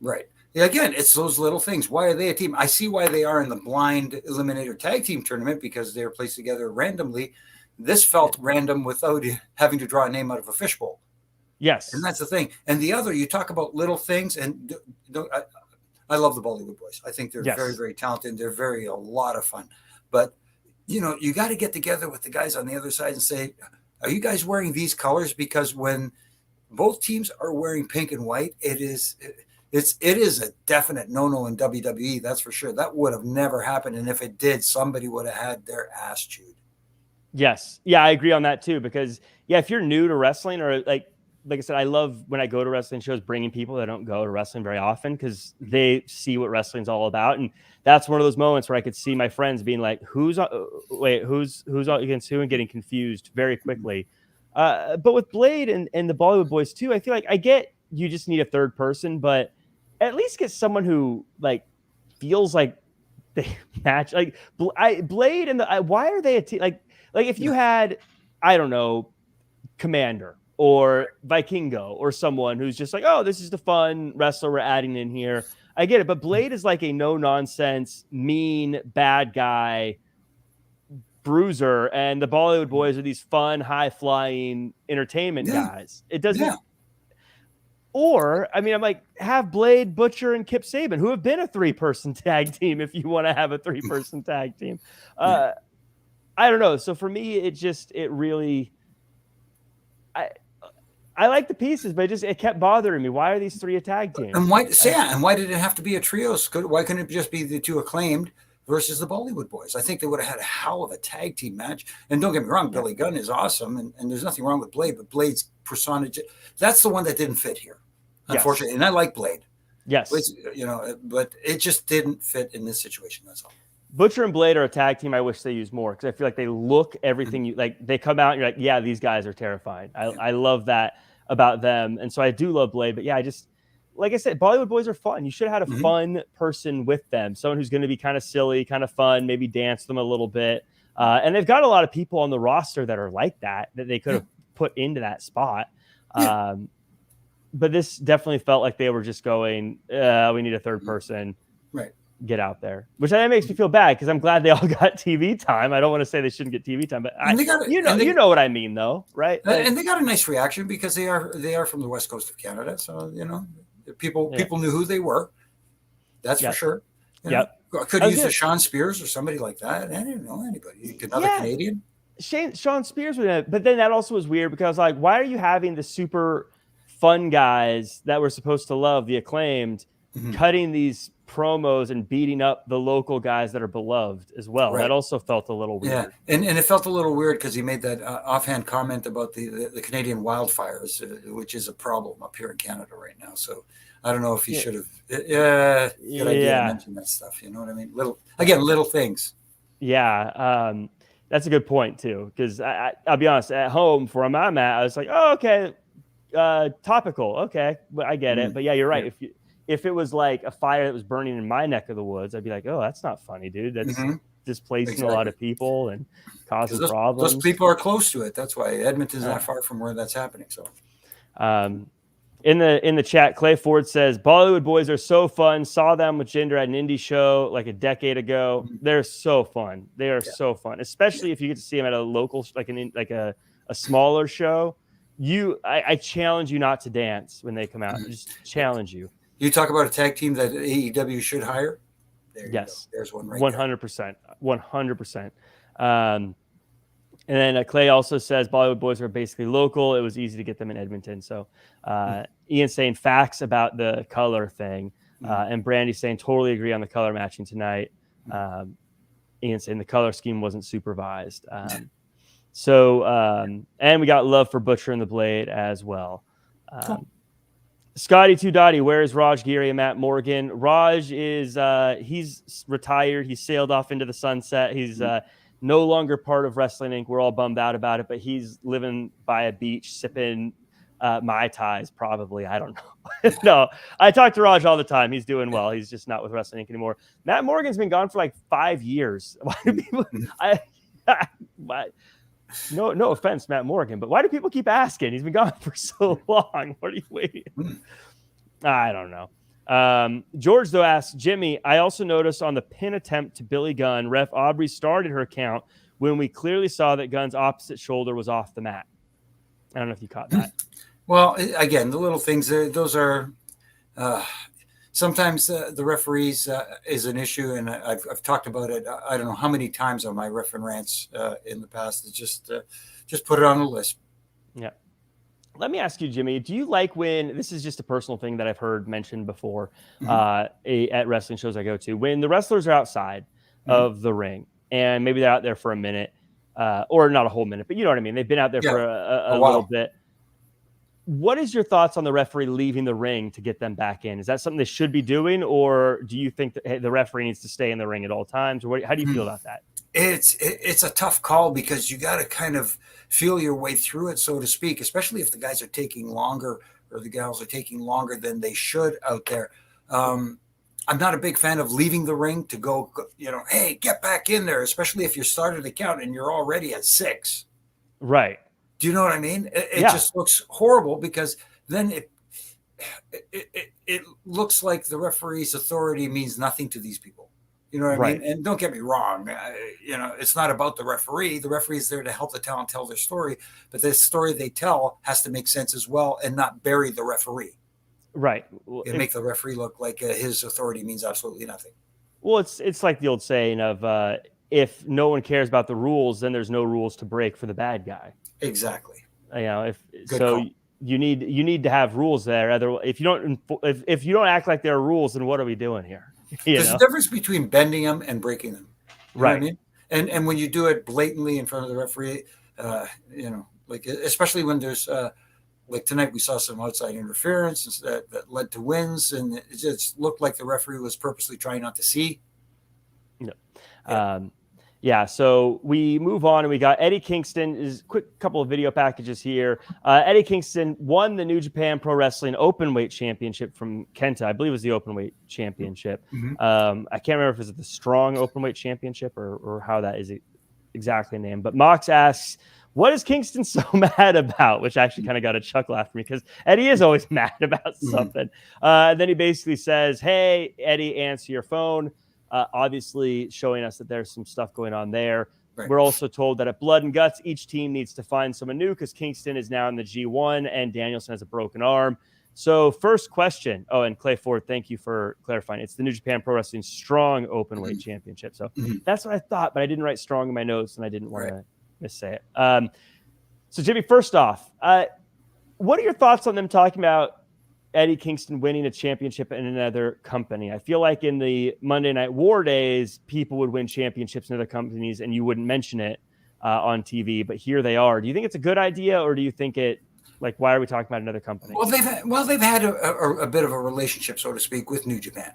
Right. Yeah, again, it's those little things. Why are they a team? I see why they are in the blind eliminator tag team tournament, because they're placed together randomly. This felt random without having to draw a name out of a fishbowl. Yes. And that's the thing. And the other, you talk about little things, and I love the Bollywood Boys. I think they're very, very talented. They're a lot of fun. But, you got to get together with the guys on the other side and say, are you guys wearing these colors? Because when both teams are wearing pink and white, it is a definite no-no in WWE. That's for sure. That would have never happened. And if it did, somebody would have had their ass chewed. Yes. Yeah, I agree on that too, because if you're new to wrestling, or like I said, I love when I go to wrestling shows, bringing people that don't go to wrestling very often, because they see what wrestling's all about. And that's one of those moments where I could see my friends being like, who's against who, and getting confused very quickly. But with Blade and the Bollywood Boys too, I feel like I get you just need a third person, but at least get someone who like feels like they match. Like Blade and why are they a team? Like if you had, I don't know, Commander or Vikingo or someone who's just like, oh, this is the fun wrestler we're adding in here. I get it. But Blade is like a no nonsense, mean, bad guy bruiser. And the Bollywood Boys are these fun, high flying entertainment guys. It doesn't. Yeah. Or, I mean, I'm like, have Blade, Butcher, and Kip Sabian, who have been a 3-person tag team, if you want to have a 3-person tag team. I don't know. So for me, it really, I like the pieces, but it kept bothering me. Why are these 3 a tag team? And why did it have to be a trio? Why couldn't it just be the 2 Acclaimed versus the Bollywood Boys? I think they would have had a hell of a tag team match. And don't get me wrong, Billy Gunn is awesome, and there's nothing wrong with Blade, but Blade's personage, that's the one that didn't fit here, unfortunately. Yes. And I like Blade. Yes. But it just didn't fit in this situation. That's all. Butcher and Blade are a tag team I wish they used more, because I feel like they look everything they come out and you're like, yeah, these guys are terrifying. I love that about them. And so I do love Blade, but I just, like I said, Bollywood Boys are fun. You should have had a fun person with them, someone who's going to be kind of silly, kind of fun, maybe dance them a little bit. And they've got a lot of people on the roster that are like that they could have put into that spot. But this definitely felt like they were just going, we need a third person. Right. Get out there, which that makes me feel bad, because I'm glad they all got TV time. I don't want to say they shouldn't get TV time, but you know what I mean, though, right? And they got a nice reaction because they are from the west coast of Canada, so people knew who they were. That's for sure. Could use a Sean Spears or somebody like that. I didn't know anybody. Another Canadian. Sean Spears would have, but then that also was weird, because like, why are you having the super fun guys that we're supposed to love, the Acclaimed, cutting these promos and beating up the local guys that are beloved as well? Right. That also felt a little weird. Yeah, and it felt a little weird because he made that offhand comment about the Canadian wildfires, which is a problem up here in Canada right now. So I don't know if he should have. Good idea to mention that stuff. You know what I mean? Little things. Yeah, that's a good point too. Because I'll be honest, at home where I'm at, I was like, oh, okay, topical, okay, but I get it. But yeah, you're right. If it was like a fire that was burning in my neck of the woods, I'd be like, oh, that's not funny, dude. That's displacing a lot of people and causing problems. Those people are close to it. That's why Edmonton's not far from where that's happening. So, in the chat, Clay Ford says, Bollywood Boys are so fun. Saw them with Jinder at an indie show like a decade ago. They're so fun. They are so fun, especially if you get to see them at a local, like a smaller show. I challenge you not to dance when they come out. I just challenge you. You talk about a tag team that AEW should hire. There you go. There's one right 100%. 100%. And then Clay also says Bollywood Boys are basically local. It was easy to get them in Edmonton. So Ian saying facts about the color thing. And Brandy saying totally agree on the color matching tonight. Ian saying the color scheme wasn't supervised. And we got love for Butcher and the Blade as well. Scotty 2 Dotty, where is Raj Giri and Matt Morgan? Raj is he's retired. He sailed off into the sunset. He's no longer part of Wrestling Inc. We're all bummed out about it, but he's living by a beach sipping Mai Tais, probably. I don't know. No, I talk to Raj all the time. He's doing well. He's just not with Wrestling Inc. anymore. Matt Morgan's been gone for like 5 years. Why do people? No offense, Matt Morgan, but why do people keep asking? He's been gone for so long. What are you waiting? I don't know. George, though, asks, Jimmy, I also noticed on the pin attempt to Billy Gunn, ref Aubrey started her count when we clearly saw that Gunn's opposite shoulder was off the mat. I don't know if you caught that. Well, again, the little things, those are sometimes the referees is an issue, and I've talked about it. I don't know how many times on my ref and rants in the past. It's just put it on the list. Yeah. Let me ask you, Jimmy, do you like when, this is just a personal thing that I've heard mentioned before at wrestling shows I go to, when the wrestlers are outside of the ring and maybe they're out there for a minute or not a whole minute, but you know what I mean? They've been out there for a little bit. What is your thoughts on the referee leaving the ring to get them back in? Is that something they should be doing, or do you think that the referee needs to stay in the ring at all times? Or how do you feel about that? It's a tough call because you got to kind of feel your way through it, so to speak, especially if the guys are taking longer or the gals are taking longer than they should out there. I'm not a big fan of leaving the ring to go, hey, get back in there, especially if you're starting to count and you're already at 6. Right. Do you know what I mean? It just looks horrible because then it looks like the referee's authority means nothing to these people. You know what I mean? And don't get me wrong. It's not about the referee. The referee is there to help the talent tell their story, but the story they tell has to make sense as well and not bury the referee. Right. And make the referee look like his authority means absolutely nothing. Well, it's like the old saying of if no one cares about the rules, then there's no rules to break for the bad guy. Exactly. You need to have rules there. Otherwise, if you don't act like there are rules, then what are we doing here? There's a difference between bending them and breaking them. You know what I mean? And when you do it blatantly in front of the referee, like especially when there's like tonight we saw some outside interference that led to wins, and it just looked like the referee was purposely trying not to see. So we move on, and we got Eddie Kingston. Quick couple of video packages here. Eddie Kingston won the New Japan Pro Wrestling Openweight Championship from Kenta. I believe it was the Openweight Championship. I can't remember if it was the Strong Openweight Championship or how that is exactly named. But Mox asks, what is Kingston so mad about? Which actually kind of got a chuckle after me because Eddie is always mad about something. Then he basically says, hey, Eddie, answer your phone. Obviously showing us that there's some stuff going on there. Right. We're also told that at Blood and Guts, each team needs to find someone new because Kingston is now in the G1 and Danielson has a broken arm. So first question. Oh, and Clay Ford, thank you for clarifying. It's the New Japan Pro Wrestling Strong Openweight Championship. So that's what I thought, but I didn't write strong in my notes and I didn't want to missay it. So Jimmy, first off, what are your thoughts on them talking about Eddie Kingston winning a championship in another company? I feel like in the Monday Night War days, people would win championships in other companies and you wouldn't mention it on TV, but here they are. Do you think it's a good idea, or do you think why are we talking about another company? Well, they've had a bit of a relationship, so to speak, with New Japan,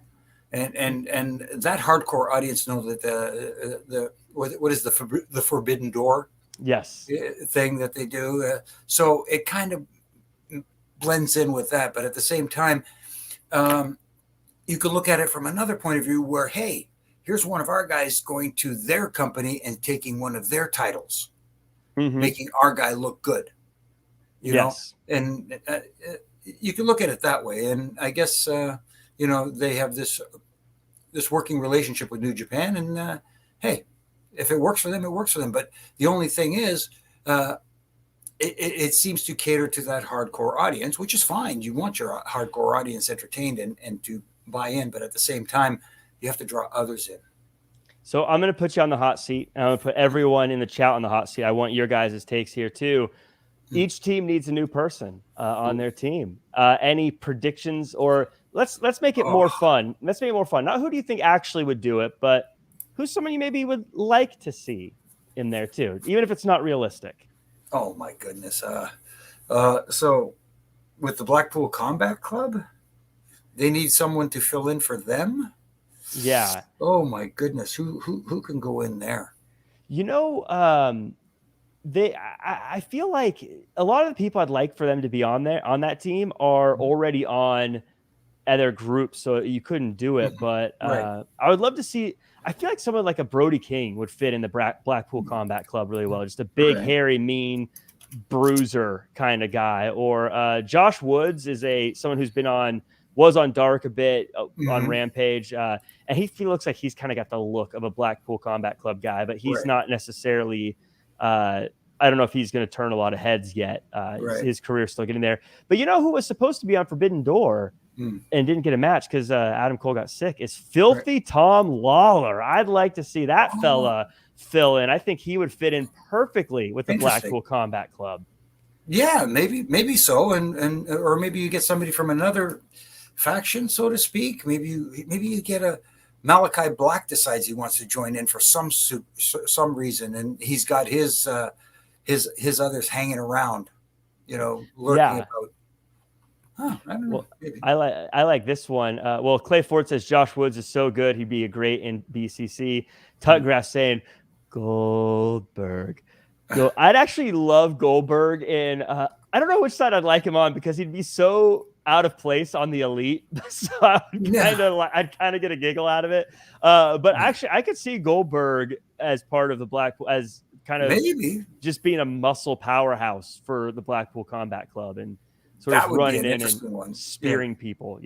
and that hardcore audience know that what is the Forbidden Door? Yes, thing that they do. So it kind of blends in with that, but at the same time, you can look at it from another point of view where, hey, here's one of our guys going to their company and taking one of their titles, making our guy look good, you know, and you can look at it that way. And I guess, they have this working relationship with New Japan, and hey, if it works for them, it works for them. But the only thing is, it seems to cater to that hardcore audience, which is fine. You want your hardcore audience entertained and to buy in, but at the same time, you have to draw others in. So I'm going to put you on the hot seat. I'm going to put everyone in the chat on the hot seat. I want your guys' takes here too. Each team needs a new person on their team. Any predictions, or let's make it more fun. Let's make it more fun. Not who do you think actually would do it, but who's someone you maybe would like to see in there too, even if it's not realistic. Oh my goodness. So with the Blackpool Combat Club, they need someone to fill in for them. Yeah. Oh my goodness. Who can go in there? I feel like a lot of the people I'd like for them to be on that team are already on other groups, so you couldn't do it. But I would love to see. I feel like someone like a Brody King would fit in the Blackpool Combat Club really well. Just a big, hairy, mean bruiser kind of guy. Or Josh Woods is someone who's been on was on Dark a bit on Mhm. Rampage. And he looks like he's kind of got the look of a Blackpool Combat Club guy, but he's Right. not necessarily, I don't know if he's going to turn a lot of heads yet. Right. His career's still getting there. But you know who was supposed to be on Forbidden Door Mm. and didn't get a match because Adam Cole got sick is Filthy Tom Lawler. I'd like to see that fella fill in. I think he would fit in perfectly with the Blackpool Combat Club. Yeah, maybe so, and or maybe you get somebody from another faction, so to speak. Maybe you get a Malachi Black decides he wants to join in for some reason, and he's got his others hanging around, lurking about. Huh, I don't know. Well, I like this one. Well, Clay Ford says Josh Woods is so good. He'd be a great in BCC. Tutgrass saying Goldberg. I'd actually love Goldberg, and I don't know which side I'd like him on because he'd be so out of place on the Elite. So I'd kind of get a giggle out of it. But actually, I could see Goldberg as part of the Blackpool, as kind of just being a muscle powerhouse for the Blackpool Combat Club and sort of running in and spearing people.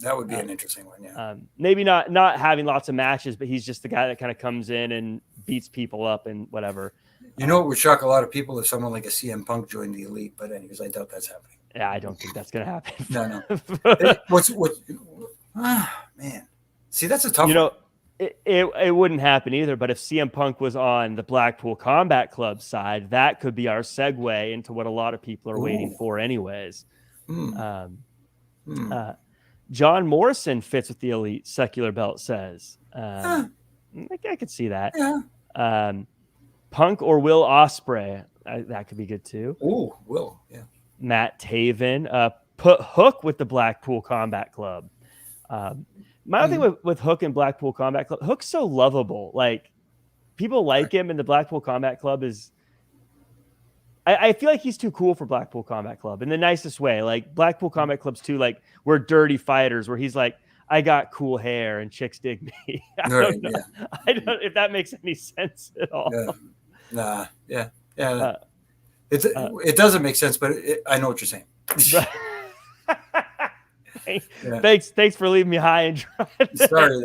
That would be an interesting one. Yeah. Maybe not having lots of matches, but he's just the guy that kind of comes in and beats people up and whatever. It would shock a lot of people if someone like a CM Punk joined the Elite, but anyways, I doubt that's happening. Yeah, I don't think that's going to happen. No. Man. See, that's a tough one. It wouldn't happen either, but if CM Punk was on the Blackpool Combat Club side, that could be our segue into what a lot of people are waiting for anyways. John Morrison fits with the Elite, Secular Belt says. I could see that. Yeah. Punk or Will Ospreay, that could be good too. Oh, Will, yeah. Matt Taven, put Hook with the Blackpool Combat Club. My other thing with Hook and Blackpool Combat Club, Hook's so lovable. Like, people like him, and the Blackpool Combat Club is... I feel like he's too cool for Blackpool Combat Club in the nicest way. Like, Blackpool Combat Club's too, like, we're dirty fighters, where he's like, I got cool hair and chicks dig me. I don't know. Yeah. I don't know if that makes any sense at all. Yeah. Nah, yeah. It doesn't make sense, but I know what you're saying. Thanks for leaving me high and dry. Sorry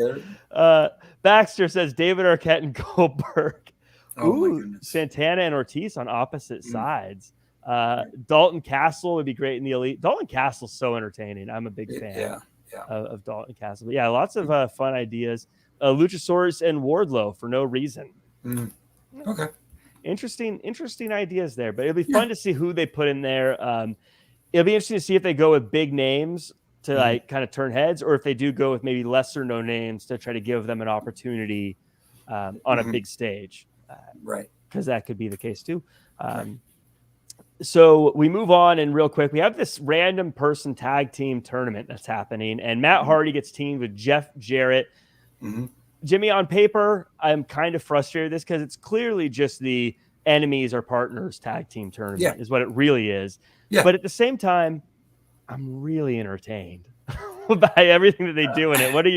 there. Baxter says David Arquette and Goldberg. Ooh, Santana and Ortiz on opposite sides. Dalton Castle would be great in the Elite. Dalton Castle's so entertaining. I'm a big fan of Dalton Castle. But yeah, lots of fun ideas. Luchasaurus and Wardlow for no reason. Okay. Interesting ideas there, but it'll be fun to see who they put in there. It'll be interesting to see if they go with big names to like kind of turn heads, or if they do go with maybe lesser known names to try to give them an opportunity on a big stage. Right. Because that could be the case too. So we move on, and real quick, we have this random person tag team tournament that's happening, and Matt Hardy gets teamed with Jeff Jarrett. Jimmy, on paper, I'm kind of frustrated with this because it's clearly just the enemies or partners tag team tournament is what it really is. Yeah. But at the same time, I'm really entertained by everything that they do in it. What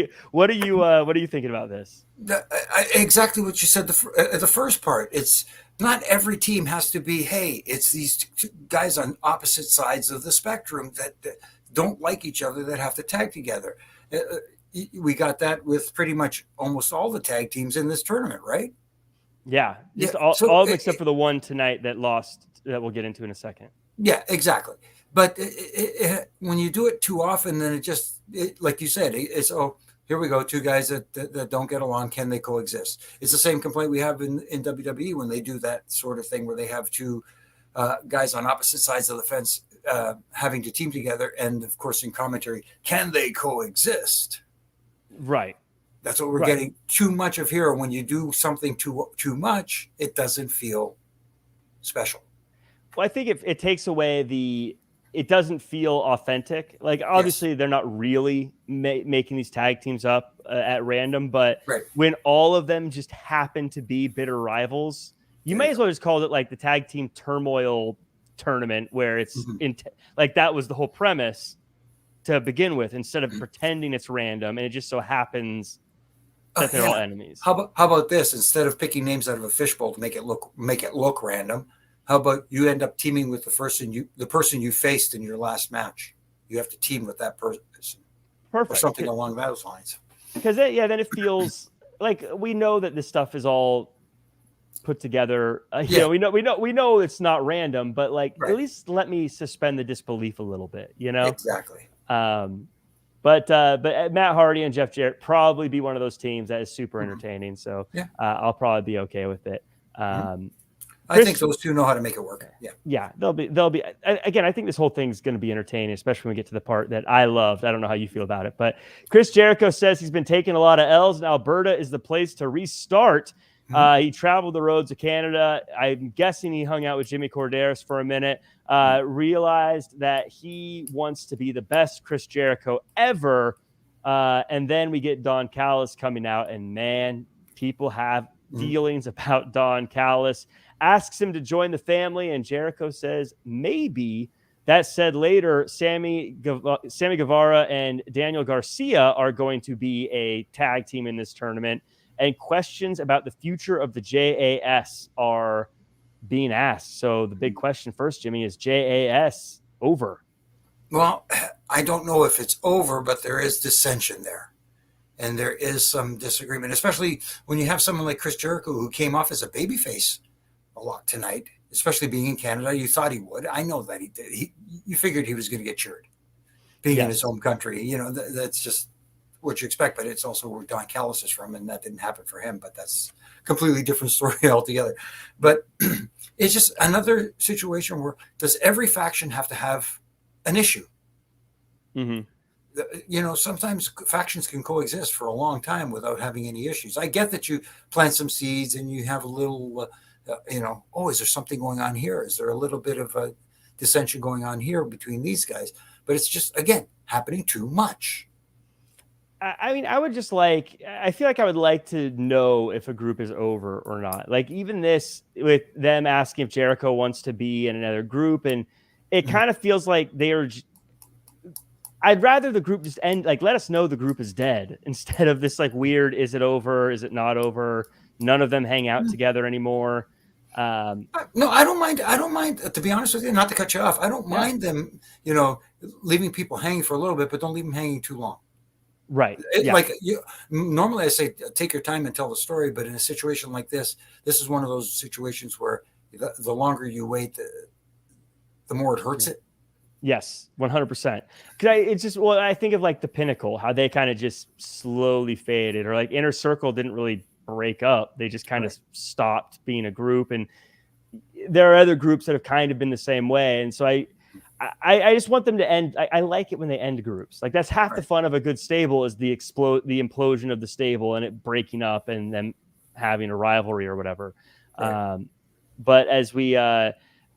are you thinking about this? Exactly what you said. The first part, it's not every team has to be, hey, it's these guys on opposite sides of the spectrum that don't like each other that have to tag together. We got that with pretty much almost all the tag teams in this tournament, right? Yeah. All of them except for the one tonight that lost, that we'll get into in a second. Yeah, exactly. But when you do it too often, then it just, like you said, it's, here we go, two guys that don't get along. Can they coexist? It's the same complaint we have in WWE when they do that sort of thing where they have two guys on opposite sides of the fence having to team together. And, of course, in commentary, can they coexist? Right. That's what we're getting too much of here. When you do something too much, it doesn't feel special. Well, I think it takes away it doesn't feel authentic. Like, obviously, they're not really making these tag teams up at random, but when all of them just happen to be bitter rivals, you may as well just call it like the tag team turmoil tournament, where it's like that was the whole premise to begin with, instead of pretending it's random and it just so happens that they're all enemies. How about this? Instead of picking names out of a fishbowl to make it look random, how about you end up teaming with the person you faced in your last match? You have to team with that person. Perfect. or something along those lines. Because then it feels like we know that this stuff is all put together. We know it's not random, but like Right. at least let me suspend the disbelief a little bit, Exactly. But Matt Hardy and Jeff Jarrett probably be one of those teams that is super entertaining. So I'll probably be okay with it. I think those two know how to make it work. Yeah, they'll be. Again, I think this whole thing's going to be entertaining, especially when we get to the part that I loved. I don't know how you feel about it, but Chris Jericho says he's been taking a lot of L's, and Alberta is the place to restart. He traveled the roads of Canada. I'm guessing he hung out with Jimmy Korderas for a minute, realized that he wants to be the best Chris Jericho ever. And then we get Don Callis coming out, and man, people have feelings about Don Callis. Asks him to join the family, and Jericho says maybe. That said, later, Sammy Guevara and Daniel Garcia are going to be a tag team in this tournament, and questions about the future of the JAS are being asked. So the big question first, Jimmy, is JAS over? Well, I don't know if it's over, but there is dissension there. And there is some disagreement, especially when you have someone like Chris Jericho, who came off as a babyface a lot tonight, especially being in Canada. You thought he would. I know that he did. You figured he was going to get cheered being in his home country. That's just what you expect, but it's also where Don Callis is from, and that didn't happen for him, but that's a completely different story altogether. But it's just another situation where does every faction have to have an issue? Sometimes factions can coexist for a long time without having any issues. I get that you plant some seeds and you have a little, is there something going on here? Is there a little bit of a dissension going on here between these guys? But it's just, again, happening too much. I mean, I feel like I would like to know if a group is over or not. Like even this with them asking if Jericho wants to be in another group. And it kind of feels like I'd rather the group just end, like, let us know the group is dead instead of this like weird, is it over? Is it not over? None of them hang out together anymore. No, I don't mind. To be honest with you, not to cut you off. I don't mind them, leaving people hanging for a little bit, but don't leave them hanging too long. Right. Normally I say, take your time and tell the story. But in a situation like this is one of those situations where the longer you wait, the more it hurts it. Yes, 100%. Because I think of like the Pinnacle, how they kind of just slowly faded, or like Inner Circle didn't really break up. They just kind of stopped being a group. And there are other groups that have kind of been the same way. And so I just want them to end. I like it when they end groups. Like that's half the fun of a good stable is the implosion of the stable and it breaking up and them having a rivalry or whatever. Right.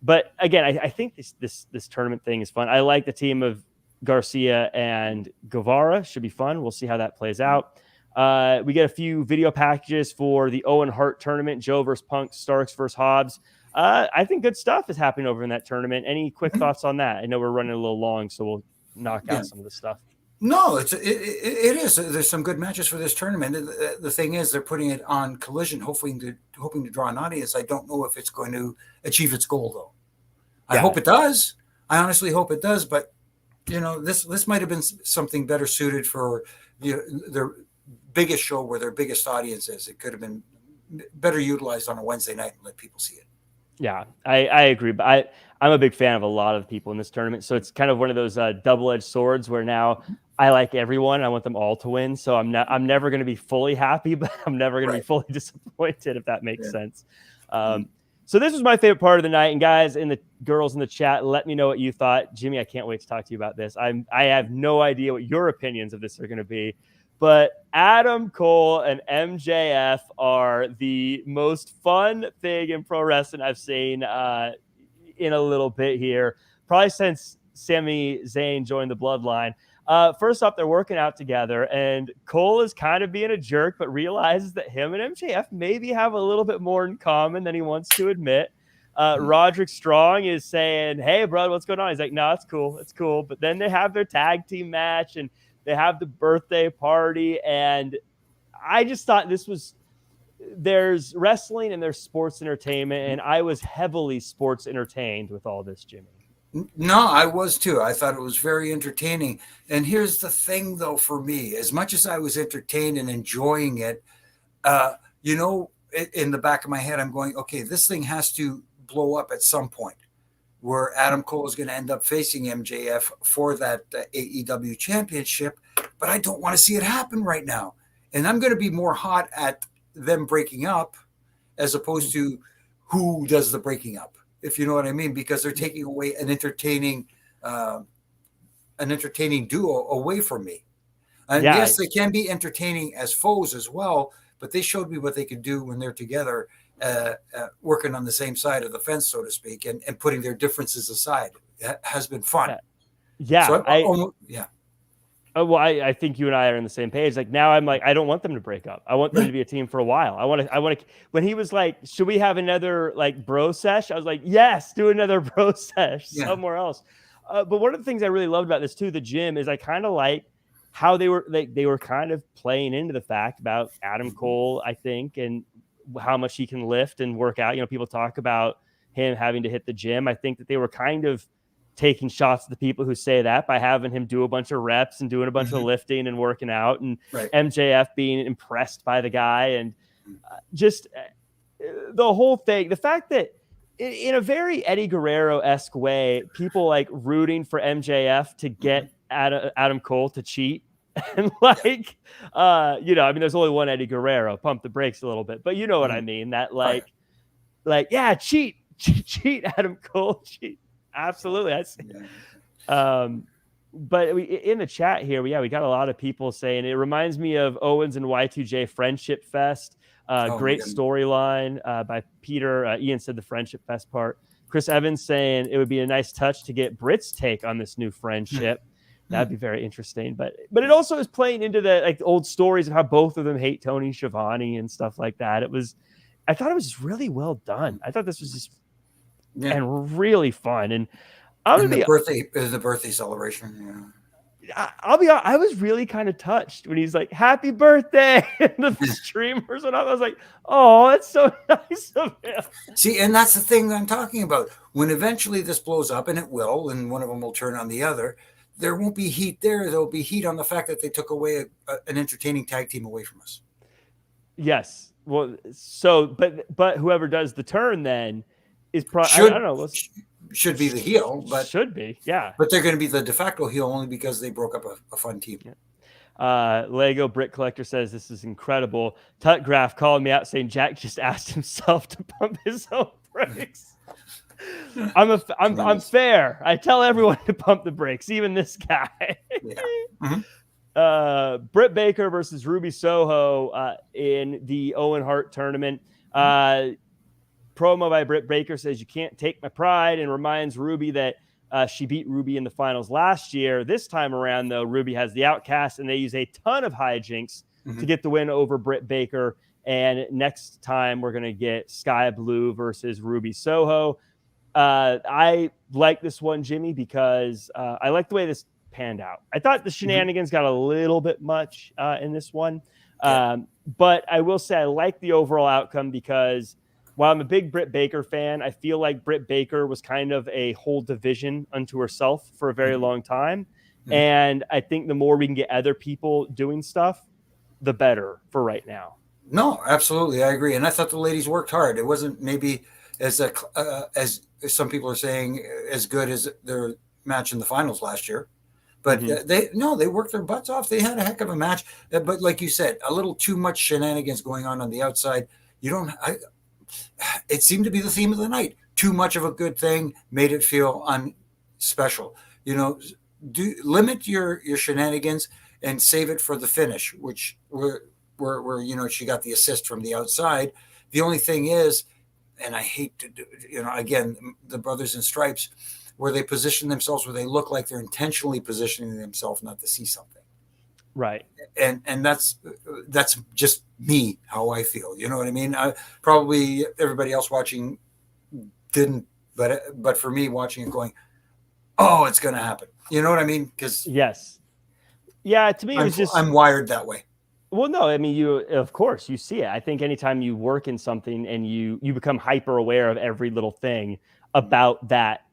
But again, I think this tournament thing is fun. I like the team of Garcia and Guevara. Should be fun. We'll see how that plays out. We get a few video packages for the Owen Hart tournament, Joe versus Punk, Starks versus Hobbs. I think good stuff is happening over in that tournament. Any quick thoughts on that? I know we're running a little long, so we'll knock out some of the stuff. No, it is. There's some good matches for this tournament. The thing is, they're putting it on Collision, hoping to draw an audience. I don't know if it's going to achieve its goal, though. I hope it does. I honestly hope it does. But this might have been something better suited for their biggest show where their biggest audience is. It could have been better utilized on a Wednesday night and let people see it. Yeah, I agree. But I'm a big fan of a lot of people in this tournament. So it's kind of one of those double-edged swords where now I like everyone. I want them all to win. So I'm never going to be fully happy, but I'm never going to be fully disappointed, if that makes sense. So this was my favorite part of the night. And guys, and the girls in the chat, let me know what you thought. Jimmy, I can't wait to talk to you about this. I have no idea what your opinions of this are going to be. But Adam Cole and MJF are the most fun thing in pro wrestling I've seen in a little bit here, probably since Sami Zayn joined the Bloodline. First off, they're working out together, and Cole is kind of being a jerk, but realizes that him and MJF maybe have a little bit more in common than he wants to admit. Roderick Strong is saying, "Hey, bro, what's going on?" He's like, "No, it's cool. It's cool." But then they have their tag team match, and they have the birthday party, and I just thought there's wrestling and there's sports entertainment, and I was heavily sports entertained with all this, Jimmy. No, I was too. I thought it was very entertaining. And here's the thing, though, for me, as much as I was entertained and enjoying it, in the back of my head, I'm going, okay, this thing has to blow up at some point where Adam Cole is going to end up facing MJF for that AEW championship. But I don't want to see it happen right now. And I'm going to be more hot at them breaking up as opposed to who does the breaking up, if you know what I mean, because they're taking away an entertaining duo away from me. And yes, they can be entertaining as foes as well, but they showed me what they could do when they're together, working on the same side of the fence, so to speak, and putting their differences aside. That has been fun. Yeah. So well, I think you and I are on the same page. Like now I'm like, I don't want them to break up. I want them to be a team for a while. I want to, when he was like, should we have another like bro sesh? I was like, yes, do another bro sesh somewhere else. But one of the things I really loved about this too, the gym, is I kind of like how they were kind of playing into the fact about Adam Cole, I think, and how much he can lift and work out. People talk about him having to hit the gym. I think that they were kind of taking shots at the people who say that by having him do a bunch of reps and doing a bunch of lifting and working out, and MJF being impressed by the guy, and just the whole thing. The fact that in a very Eddie Guerrero-esque way, people like rooting for MJF to get Adam Cole to cheat. And like, there's only one Eddie Guerrero, pump the brakes a little bit, but you know what I mean? That cheat Adam Cole, cheat. Absolutely. But in the chat here, we got a lot of people saying it reminds me of Owens and Y2J Friendship Fest. Great storyline by Peter. Ian said the Friendship Fest part. Chris Evans saying it would be a nice touch to get Britt's take on this new friendship. That'd be very interesting. But it also is playing into the old stories of how both of them hate Tony Schiavone and stuff like that. I thought it was just really well done. I thought this was just and really fun. And the birthday celebration. I'll be honest, I was really kind of touched when he's like, "Happy birthday!" and the streamers and all. I was like, "Oh, that's so nice of him." See, and that's the thing that I'm talking about. When eventually this blows up, and it will, and one of them will turn on the other, there won't be heat there. There'll be heat on the fact that they took away an entertaining tag team away from us. Yes. Well, so, but whoever does the turn then is probably, I don't know. Should be the heel, but should be, yeah. But they're going to be the de facto heel only because they broke up a fun team. Lego Brick Collector says this is incredible. Tutgraph called me out saying Jack just asked himself to pump his own brakes. I'm fair. I tell everyone to pump the brakes, even this guy. Britt Baker versus Ruby Soho in the Owen Hart tournament. Promo by Britt Baker says, "You can't take my pride," and reminds Ruby that she beat Ruby in the finals last year. This time around, though, Ruby has the Outcast, and they use a ton of hijinks to get the win over Britt Baker. And next time, we're going to get Sky Blue versus Ruby Soho. I like this one, Jimmy, because I like the way this panned out. I thought the shenanigans got a little bit much in this one. But I will say I like the overall outcome because while I'm a big Britt Baker fan, I feel like Britt Baker was kind of a whole division unto herself for a very long time. And I think the more we can get other people doing stuff, the better for right now. No, absolutely. I agree. And I thought the ladies worked hard. It wasn't maybe as some people are saying, as good as their match in the finals last year. But they worked their butts off. They had a heck of a match. But like you said, a little too much shenanigans going on the outside. It seemed to be the theme of the night. Too much of a good thing made it feel unspecial. Limit your shenanigans and save it for the finish, which where she got the assist from the outside. The only thing is, and I hate to do, again, the Brothers in Stripes, where they position themselves where they look like they're intentionally positioning themselves not to see something. Right. And that's just me, how I feel. You know what I mean? Probably everybody else watching didn't, but for me watching it going, oh, it's going to happen. You know what I mean? Because yes. Yeah, to me, it was I'm wired that way. Well, no, I mean, of course, you see it. I think anytime you work in something and you become hyper aware of every little thing about that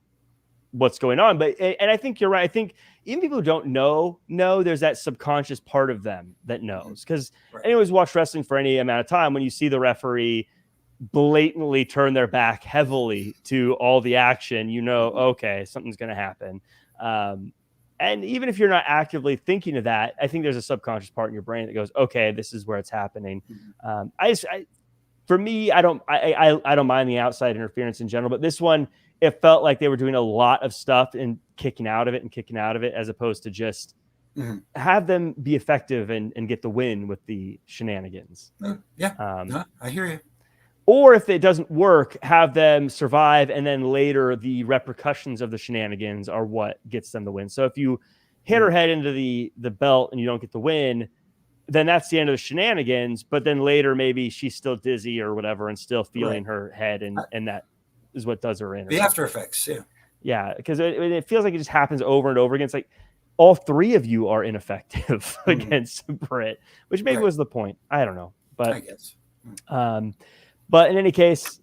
what's going on. But and I think you're right. I think even people who don't know there's that subconscious part of them that knows, because anyone who's watched wrestling for any amount of time, when you see the referee blatantly turn their back heavily to all the action, okay, something's going to happen. And even if you're not actively thinking of that, I think there's a subconscious part in your brain that goes, okay, this is where it's happening. For me, I don't mind the outside interference in general, but this one, it felt like they were doing a lot of stuff and kicking out of it, as opposed to just have them be effective and get the win with the shenanigans. I hear you. Or if it doesn't work, have them survive, and then later the repercussions of the shenanigans are what gets them the win. So if you hit her head into the belt and you don't get the win, then that's the end of the shenanigans. But then later maybe she's still dizzy or whatever and still feeling her head, and that is what does her in. The after effects, yeah, because it feels like it just happens over and over again. It's like all three of you are ineffective against Britt, which maybe was the point. I don't know, but I guess. But in any case,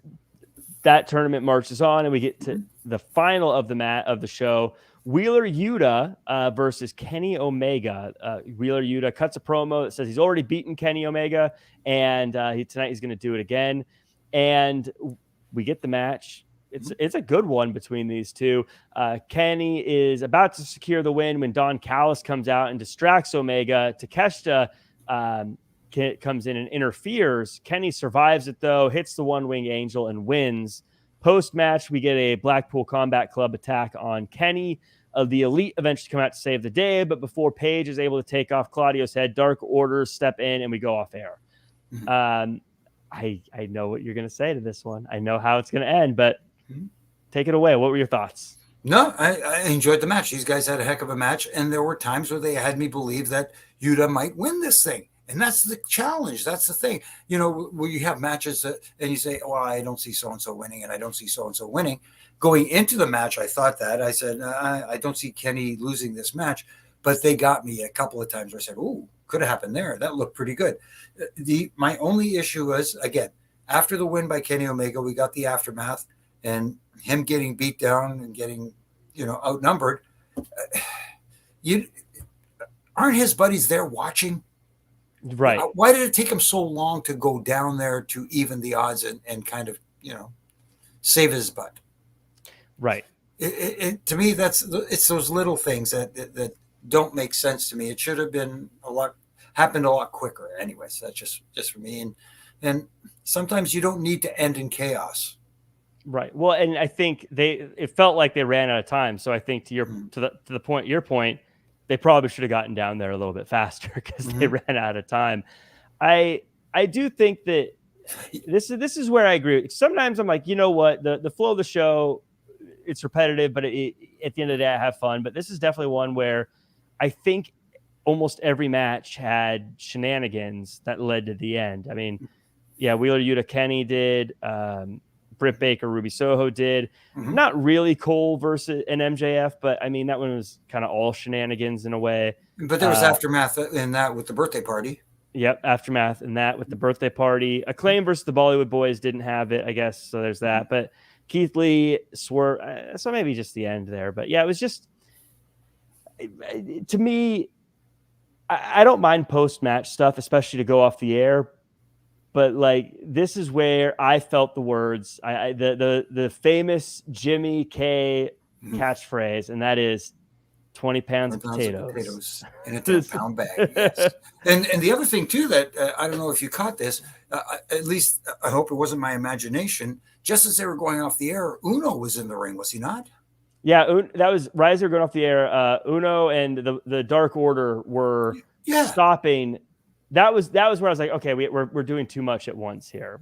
that tournament marches on, and we get to the final of the show. Wheeler Yuta versus Kenny Omega. Wheeler Yuta cuts a promo that says he's already beaten Kenny Omega, and tonight he's going to do it again. And we get the match. It's a good one between these two. Kenny is about to secure the win when Don Callis comes out and distracts Omega. Takeshita comes in and interferes. Kenny survives it, though, hits the one-wing angel and wins. Post-match, we get a Blackpool Combat Club attack on Kenny. The Elite eventually come out to save the day, but before Paige is able to take off Claudio's head, Dark Order step in, and we go off air. I know what you're going to say to this one. I know how it's going to end, but take it away. What were your thoughts? No, I enjoyed the match. These guys had a heck of a match, and there were times where they had me believe that Yuta might win this thing. And that's the challenge. That's the thing. Where you have matches and you say, well, I don't see so-and-so winning and I don't see so-and-so winning. Going into the match, I thought that. I said, I don't see Kenny losing this match. But they got me a couple of times where I said, ooh, could have happened there. That looked pretty good. My only issue was, again, after the win by Kenny Omega, we got the aftermath and him getting beat down and getting, outnumbered. Aren't his buddies there watching? Right. Why did it take him so long to go down there to even the odds and kind of, save his butt? Right. To me, it's those little things that don't make sense to me. It should have been happened a lot quicker. Anyways, that's just for me. And sometimes you don't need to end in chaos. Right. Well, and I think it felt like they ran out of time. So I think to your point, they probably should have gotten down there a little bit faster because they ran out of time. I do think that this is where I agree. Sometimes I'm like, you know what, the flow of the show, it's repetitive, but at the end of the day, I have fun. But this is definitely one where I think almost every match had shenanigans that led to the end. I mean, yeah, Wheeler Yuta Kenny did. Britt Baker, Ruby Soho did. Not really Cole versus an MJF, but I mean, that one was kind of all shenanigans in a way. But there was aftermath in that with the birthday party. Yep, aftermath in that with the birthday party. Acclaim versus the Bollywood Boys didn't have it, I guess. So there's that. But Keith Lee, Swerve, so maybe just the end there. But yeah, it was just, to me, I don't mind post-match stuff, especially to go off the air. But like, this is where I felt the words, the famous Jimmy K catchphrase, and that is 20 pounds of potatoes in a 10-pound bag. Yes. And the other thing too that I don't know if you caught this, at least I hope it wasn't my imagination. Just as they were going off the air, Uno was in the ring, was he not? Yeah, that was Riser going off the air. Uno and the Dark Order were stopping. That was where I was like, okay, we're doing too much at once here.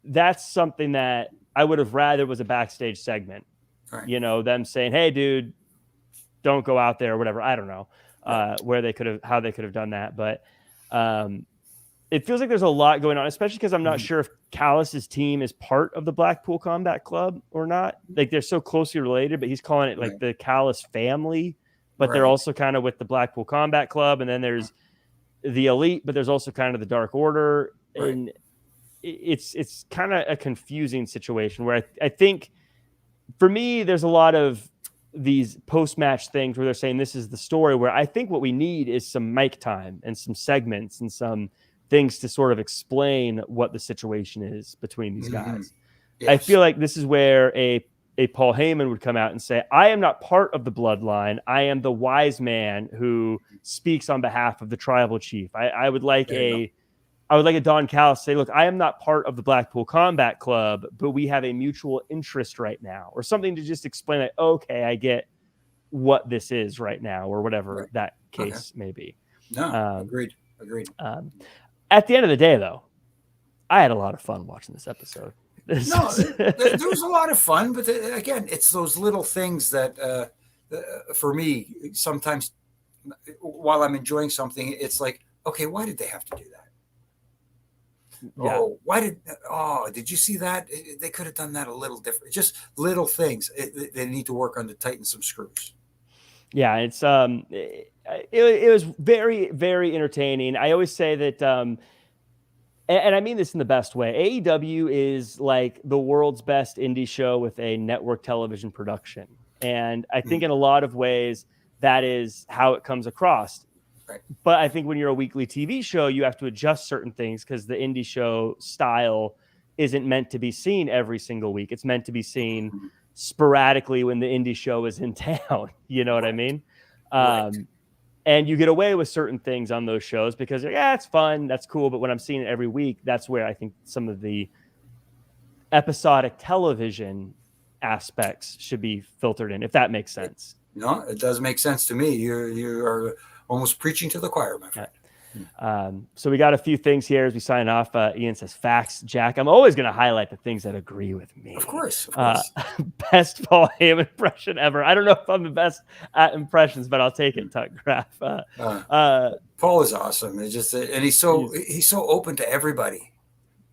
That's something that I would have rather was a backstage segment. Right. Them saying, "Hey, dude, don't go out there," or whatever. I don't know how they could have done that, but it feels like there's a lot going on, especially because I'm not sure if Callis's team is part of the Blackpool Combat Club or not. Like, they're so closely related, but he's calling it like the Callis family, but they're also kind of with the Blackpool Combat Club, and then there's the Elite, but there's also kind of the Dark Order, and it's kind of a confusing situation where I think for me, there's a lot of these post-match things where they're saying this is the story, where I think what we need is some mic time and some segments and some things to sort of explain what the situation is between these guys. Yes. I feel like this is where a Paul Heyman would come out and say, I am not part of the bloodline. I am the wise man who speaks on behalf of the tribal chief. I would like a Don Callis say, look, I am not part of the Blackpool Combat Club, but we have a mutual interest right now, or something to just explain that, okay, I get what this is right now, or whatever that case may be. No, agreed. At the end of the day, though, I had a lot of fun watching this episode. No, there was a lot of fun, but again, it's those little things that, for me, sometimes while I'm enjoying something, it's like, okay, why did they have to do that? Yeah. Did you see that? They could have done that a little different. Just little things. They need to work on to tighten some screws. Yeah, it's it was very, very entertaining. I always say that, and I mean this in the best way, AEW is like the world's best indie show with a network television production. And I think in a lot of ways, that is how it comes across. Right. But I think when you're a weekly TV show, you have to adjust certain things because the indie show style isn't meant to be seen every single week. It's meant to be seen sporadically when the indie show is in town. You know what I mean? And you get away with certain things on those shows because, yeah, it's fun, that's cool. But when I'm seeing it every week, that's where I think some of the episodic television aspects should be filtered in, if that makes sense. No, it does make sense to me. You are almost preaching to the choir, my friend. So we got a few things here as we sign off. Ian says, facts, Jack. I'm always going to highlight the things that agree with me. Of course. Best Paul Heyman impression ever. I don't know if I'm the best at impressions, but I'll take it, Tuck Graf. Paul is awesome. It's just, and he's so open to everybody.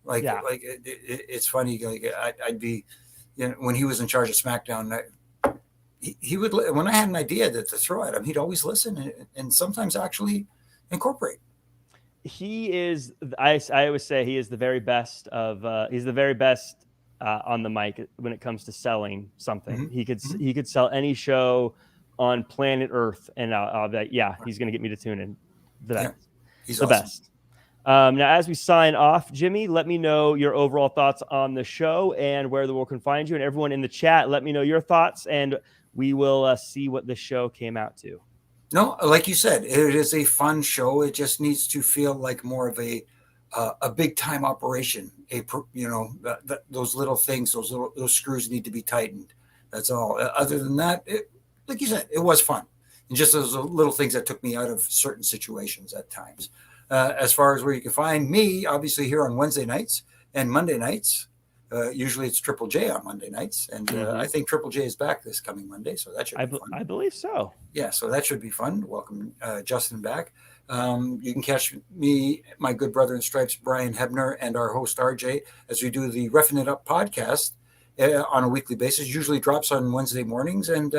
It's funny. Like I'd be, when he was in charge of SmackDown, he would, when I had an idea to throw at him, he'd always listen and sometimes actually incorporate. He is, I always say he is the very best of, he's the very best on the mic when it comes to selling something. He could sell any show on planet Earth, and I'll be like, yeah, he's going to get me to tune in. He's the awesome. Best. Now, as we sign off, Jimmy, let me know your overall thoughts on the show and where the world can find you. And everyone in the chat, let me know your thoughts, and we will see what the show came out to. No, like you said, it is a fun show. It just needs to feel like more of a big time operation. Those little things, those screws need to be tightened. That's all. Other than that, like you said, it was fun. And just those little things that took me out of certain situations at times. As far as where you can find me, obviously here on Wednesday nights and Monday nights. Usually it's Triple J on Monday nights, and I think Triple J is back this coming Monday, so that should be fun. I believe so. Yeah, so that should be fun. Welcome Justin back. You can catch me, my good brother in stripes, Brian Hebner, and our host RJ as we do the Reffing It Up podcast on a weekly basis. Usually drops on Wednesday mornings, and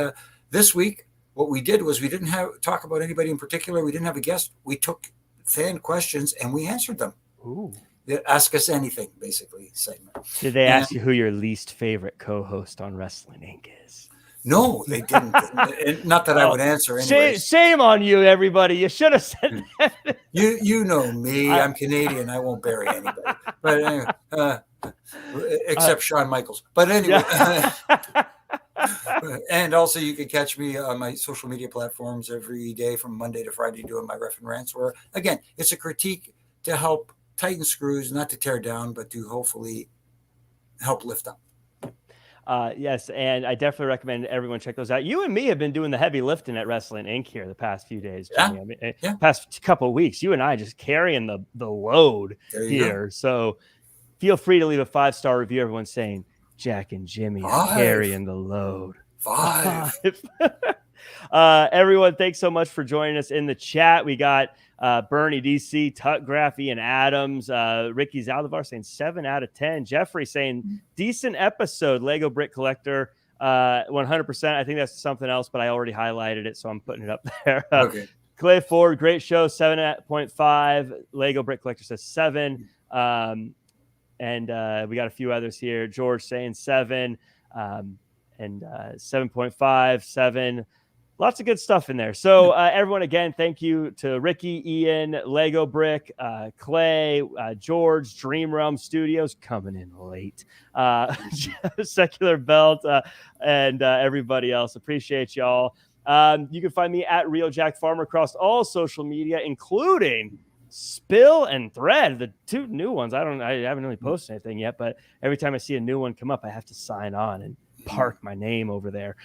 this week what we did was we didn't talk about anybody in particular. We didn't have a guest. We took fan questions and we answered them. Ooh. Ask us anything, basically, segment. Did they ask you who your least favorite co-host on Wrestling Inc. is? No, they didn't. Not that I would answer anyway. Shame on you, everybody. You should have said that. You know me. I'm Canadian. I won't bury anybody. But anyway, except Shawn Michaels. But anyway. And also you can catch me on my social media platforms every day from Monday to Friday doing my Ref and Rants, where, again, it's a critique to help tighten screws, not to tear down, but to hopefully help lift up. Yes, and I definitely recommend everyone check those out. You and me have been doing the heavy lifting at Wrestling Inc. here the past few days, Jimmy. Past couple of weeks, you and I just carrying the load here. Go. So feel free to leave a 5-star review. Everyone's saying Jack and Jimmy are carrying the load. 5. Everyone, thanks so much for joining us in the chat. We got Bernie DC, Tuck Graffy, and Adams. Ricky Zaldivar saying 7 out of 10. Jeffrey saying decent episode. Lego Brick Collector 100%. I think that's something else, but I already highlighted it, so I'm putting it up there. Okay. Clay Ford, great show, 7.5. Lego Brick Collector says 7. And we got a few others here. George saying 7. and 7.5, 7. Lots of good stuff in there. So everyone, again, thank you to Ricky, Ian, Lego Brick, Clay, George, Dream Realm Studios coming in late, Secular Belt, and everybody else. Appreciate y'all. You can find me at Real Jack Farmer across all social media, including Spill and Thread, the 2 new ones. I haven't really posted anything yet, but every time I see a new one come up, I have to sign on and park my name over there.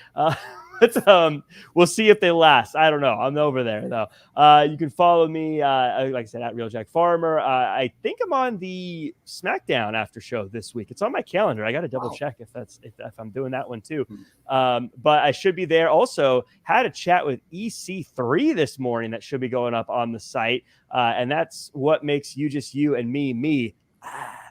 But we'll see if they last. I don't know. I'm over there though. You can follow me, like I said, at Real Jack Farmer. I think I'm on the SmackDown after show this week. It's on my calendar. I got to double check if I'm doing that one too. But I should be there. Also had a chat with EC3 this morning that should be going up on the site. And that's what makes you just you and me.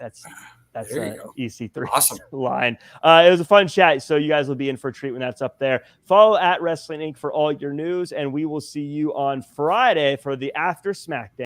That's EC3 awesome line. It was a fun chat, so you guys will be in for a treat when that's up there. Follow at Wrestling Inc. for all your news, and we will see you on Friday for the After SmackDown.